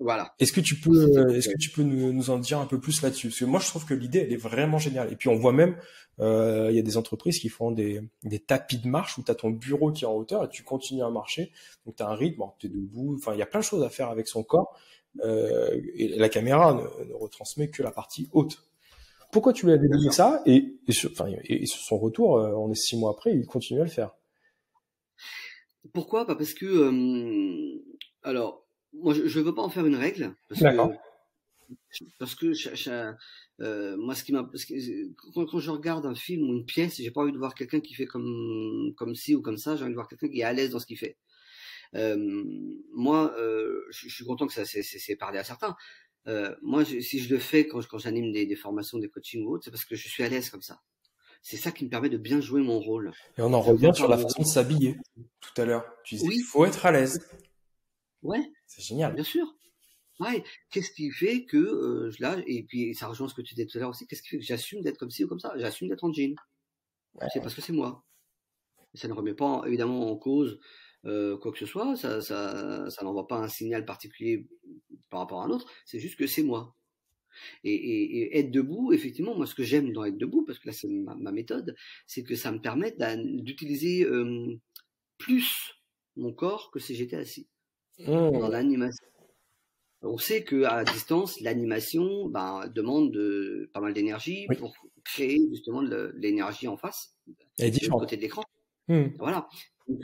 Voilà. Est-ce que tu peux nous en dire un peu plus là-dessus? Parce que moi, je trouve que l'idée, elle est vraiment géniale. Et puis, on voit même, il y a des entreprises qui font des tapis de marche où tu as ton bureau qui est en hauteur et tu continues à marcher. Donc, tu as un rythme, tu es debout. Enfin, il y a plein de choses à faire avec son corps. Et la caméra ne retransmet que la partie haute. Pourquoi tu lui avais donné ça? Et sur son retour, on est 6 mois après, il continue à le faire. Pourquoi? Parce que, alors, moi, je veux pas en faire une règle. Parce que moi, quand je regarde un film ou une pièce, j'ai pas envie de voir quelqu'un qui fait comme ci ou comme ça. J'ai envie de voir quelqu'un qui est à l'aise dans ce qu'il fait. Moi, je suis content que ça c'est parlé à certains. Moi, si je le fais quand j'anime des formations, des coachings ou autres, c'est parce que je suis à l'aise comme ça. C'est ça qui me permet de bien jouer mon rôle. Et on en revient sur la façon de s'habiller tout à l'heure. Tu disais qu'il faut être à l'aise. Ouais. C'est génial. Bien sûr. Ouais. Qu'est-ce qui fait que là, et puis ça rejoint ce que tu disais tout à l'heure aussi, qu'est-ce qui fait que j'assume d'être comme ci ou comme ça? J'assume d'être en jean. Ouais. C'est parce que c'est moi. Et ça ne remet pas évidemment en cause quoi que ce soit, ça n'envoie pas un signal particulier par rapport à un autre, c'est juste que c'est moi. Et être debout, effectivement, moi ce que j'aime dans être debout, parce que là c'est ma méthode, c'est que ça me permet d'utiliser plus mon corps que si j'étais assis. Dans l'animation. On sait qu'à distance, l'animation demande pas mal d'énergie pour créer justement de l'énergie en face, de côté de l'écran. Voilà. Donc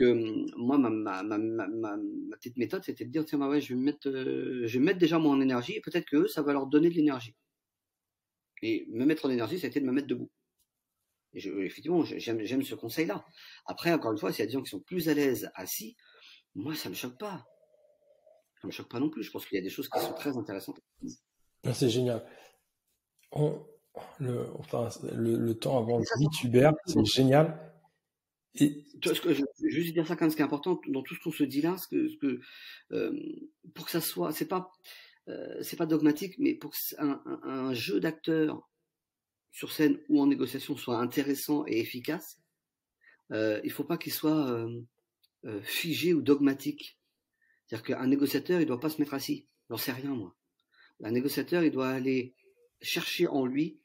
moi ma petite méthode, c'était de dire tiens je vais me mettre déjà moi en énergie, et peut-être que ça va leur donner de l'énergie. Et me mettre en énergie, c'était de me mettre debout. Et effectivement, j'aime ce conseil-là. Après, encore une fois, s'il y a des gens qui sont plus à l'aise assis, moi ça me choque pas. Ça me choque pas non plus. Je pense qu'il y a des choses qui sont très intéressantes. C'est génial. Le temps avant le vite Hubert, c'est génial. Et je veux juste dire ça quand même, ce qui est important dans tout ce qu'on se dit là, pour que ça soit, c'est pas dogmatique, mais pour que un jeu d'acteur sur scène ou en négociation soit intéressant et efficace, il faut pas qu'il soit figé ou dogmatique. C'est-à-dire qu'un négociateur, il doit pas se mettre assis. J'en sais rien, moi. Un négociateur, il doit aller chercher en lui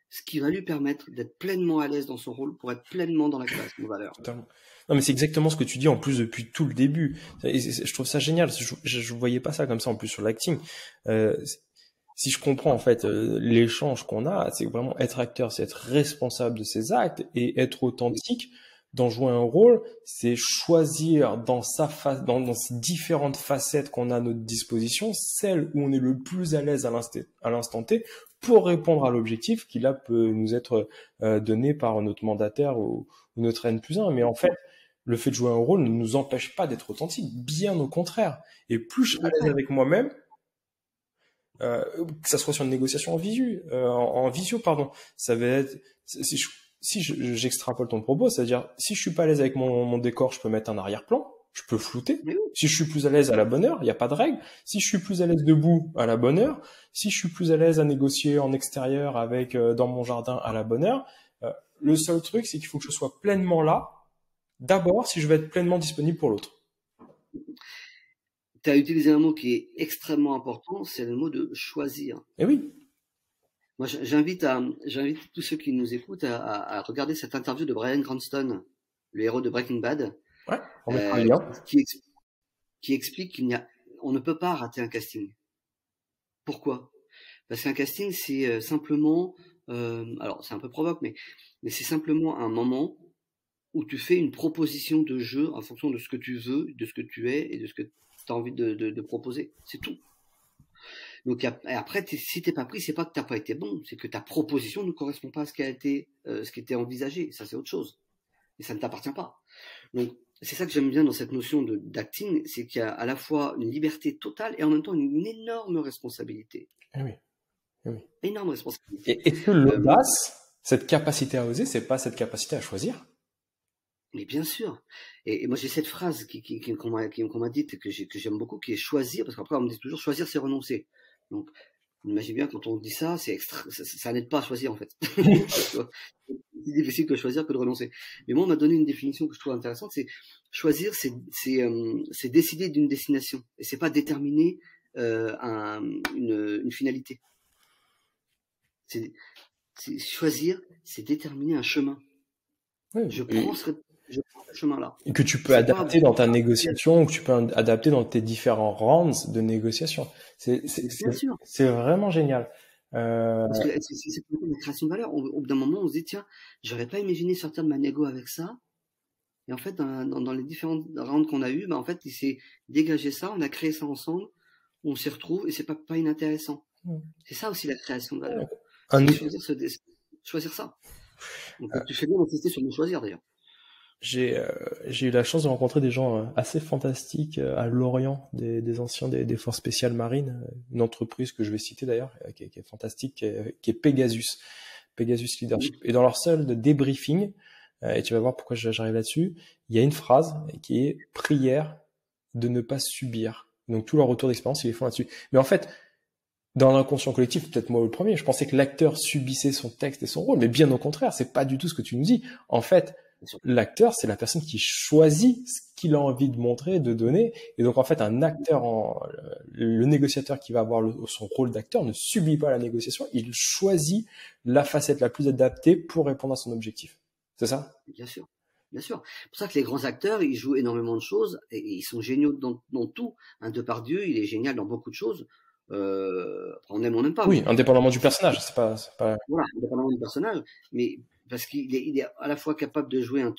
ce qui va lui permettre d'être pleinement à l'aise dans son rôle pour être pleinement dans la création de valeur. Totalement. Non, mais c'est exactement ce que tu dis en plus depuis tout le début. Je trouve ça génial. Je voyais pas ça comme ça en plus sur l'acting. Si je comprends en fait l'échange qu'on a, c'est vraiment être acteur, c'est être responsable de ses actes et être authentique. Dans jouer un rôle, c'est choisir dans ces différentes facettes qu'on a à notre disposition, celle où on est le plus à l'aise à l'instant T, pour répondre à l'objectif qui là peut nous être donné par notre mandataire ou notre N+1. Mais en fait, le fait de jouer un rôle ne nous empêche pas d'être authentique, bien au contraire. Et plus je suis à l'aise avec moi-même, que ça soit sur une négociation en visio, pardon, ça va être, si j'extrapole ton propos, c'est-à-dire, si je suis pas à l'aise avec mon décor, je peux mettre un arrière-plan, je peux flouter. Si je suis plus à l'aise à la bonne heure, il n'y a pas de règle. Si je suis plus à l'aise debout, à la bonne heure. Si je suis plus à l'aise à négocier en extérieur avec, dans mon jardin, à la bonne heure. Le seul truc, c'est qu'il faut que je sois pleinement là, d'abord, si je veux être pleinement disponible pour l'autre. Tu as utilisé un mot qui est extrêmement important, c'est le mot de choisir. Eh oui. Moi, j'invite tous ceux qui nous écoutent à regarder cette interview de Bryan Cranston, le héros de Breaking Bad, Ouais, on mettra le lien. qui explique on ne peut pas rater un casting. Pourquoi? Parce qu'un casting, c'est simplement, alors c'est un peu provoque, mais c'est simplement un moment où tu fais une proposition de jeu en fonction de ce que tu veux, de ce que tu es et de ce que tu as envie de proposer. C'est tout. Donc après, si t'es pas pris, c'est pas que t'as pas été bon, c'est que ta proposition ne correspond pas à ce qui était envisagé. Ça, c'est autre chose. Et ça ne t'appartient pas. Donc, c'est ça que j'aime bien dans cette notion d'acting, c'est qu'il y a à la fois une liberté totale et en même temps une énorme responsabilité. Eh oui. Eh oui. Énorme responsabilité. Et est-ce que l'audace, cette capacité à oser, c'est pas cette capacité à choisir? Mais bien sûr. Et moi, j'ai cette phrase qu'on m'a dite, que j'aime beaucoup, qui est choisir, parce qu'après, on me dit toujours choisir, c'est renoncer. Donc, imagine bien, quand on dit ça, ça n'aide pas à choisir, en fait. C'est plus difficile que choisir que de renoncer. Mais moi, on m'a donné une définition que je trouve intéressante, c'est choisir, c'est décider d'une destination. Et c'est pas déterminer une finalité. Choisir, c'est déterminer un chemin. Oui, je prends ce chemin-là. Et que tu peux adapter dans ta négociation, ou que tu peux adapter dans tes différents rounds de négociation. C'est vraiment génial. Parce que c'est une création de valeur. Au bout d'un moment, on se dit, tiens, j'aurais pas imaginé sortir de ma négo avec ça. Et en fait, dans les différentes rounds qu'on a eu, en fait, il s'est dégagé ça, on a créé ça ensemble, on s'y retrouve et c'est pas inintéressant. C'est ça aussi la création de valeur. C'est choisir ça. Donc, tu fais bien d'insister sur le choisir d'ailleurs. J'ai eu la chance de rencontrer des gens assez fantastiques à Lorient, des anciens des forces spéciales marines, une entreprise que je vais citer d'ailleurs, qui est fantastique, qui est Pegasus Leadership. Et dans leur seul débriefing, et tu vas voir pourquoi j'arrive là-dessus, il y a une phrase qui est prière de ne pas subir. Donc tout leur retour d'expérience, ils les font là-dessus. Mais en fait, dans l'inconscient collectif, peut-être moi le premier, je pensais que l'acteur subissait son texte et son rôle, mais bien au contraire, c'est pas du tout ce que tu nous dis. En fait, l'acteur, c'est la personne qui choisit ce qu'il a envie de montrer, de donner. Et donc, en fait, un acteur, le négociateur qui va avoir son rôle d'acteur ne subit pas la négociation, il choisit la facette la plus adaptée pour répondre à son objectif. C'est ça? Bien sûr. Bien sûr. C'est pour ça que les grands acteurs, ils jouent énormément de choses et ils sont géniaux dans tout. Depardieu, il est génial dans beaucoup de choses. On aime, on n'aime pas. Oui, indépendamment du personnage, c'est pas... Voilà, indépendamment du personnage, mais parce qu'il est à la fois capable de jouer un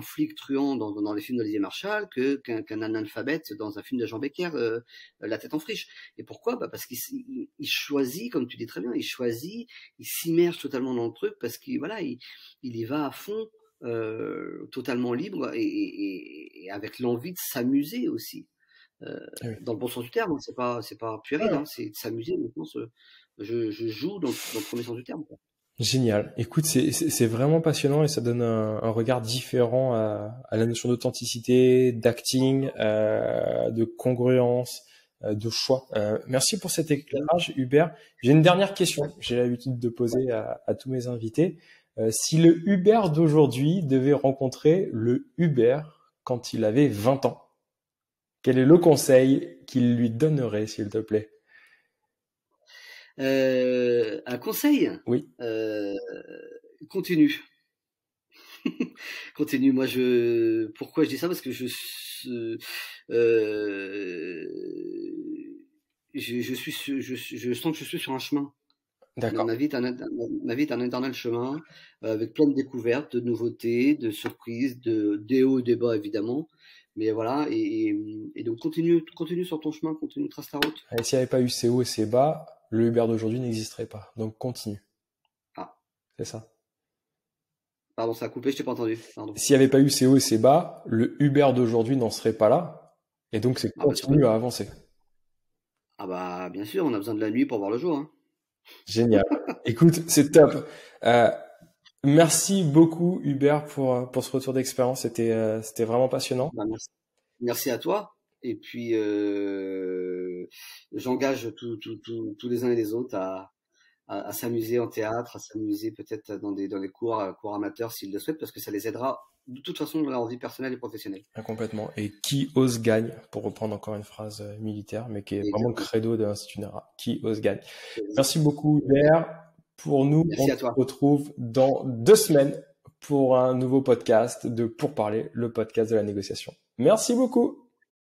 flic truand dans les films d'Olivier Marchal qu'un analphabète dans un film de Jean Becker, La tête en friche. Et pourquoi? Parce qu'il choisit, comme tu dis très bien, il s'immerge totalement dans le truc parce qu'il y va à fond, totalement libre et avec l'envie de s'amuser aussi. Dans le bon sens du terme, c'est pas puéril, c'est de s'amuser. Maintenant, je joue dans le premier sens du terme, quoi. Génial. Écoute, c'est vraiment passionnant et ça donne un regard différent à la notion d'authenticité, d'acting, de congruence, de choix. Merci pour cet éclairage, Hubert. J'ai une dernière question que j'ai l'habitude de poser à tous mes invités. Si le Hubert d'aujourd'hui devait rencontrer le Hubert quand il avait 20 ans, quel est le conseil qu'il lui donnerait, s'il te plaît? Un conseil? Oui. Continue. Continue. Moi, pourquoi je dis ça? Parce que je sens que je suis sur un chemin. D'accord. Ma vie est un éternel chemin, avec plein de découvertes, de nouveautés, de surprises, des hauts et des bas, évidemment. Mais voilà, et donc continue sur ton chemin, trace la route. Et s'il n'y avait pas eu ces hauts et ces bas, le Uber d'aujourd'hui n'existerait pas. Donc continue. Ah. C'est ça. Pardon, ça a coupé, je t'ai pas entendu. Pardon. S'il n'y avait pas eu ces hauts et ces bas, le Uber d'aujourd'hui n'en serait pas là. Et donc, c'est continue à avancer. Ah bah, bien sûr, on a besoin de la nuit pour voir le jour. Hein. Génial. Écoute, c'est top. Merci beaucoup, Hubert, pour ce retour d'expérience. C'était vraiment passionnant. Bah, merci à toi. Et puis, j'engage tous les uns et les autres à s'amuser en théâtre, à s'amuser peut-être dans des cours amateurs s'ils le souhaitent, parce que ça les aidera de toute façon dans leur vie personnelle et professionnelle. Complètement. Et qui ose gagne, pour reprendre encore une phrase militaire, mais qui est vraiment le credo de l'Institut Nara. Qui ose gagne. Merci beaucoup, Hubert. Pour nous, on se retrouve dans 2 semaines pour un nouveau podcast de Pour Parler, le podcast de la négociation. Merci beaucoup.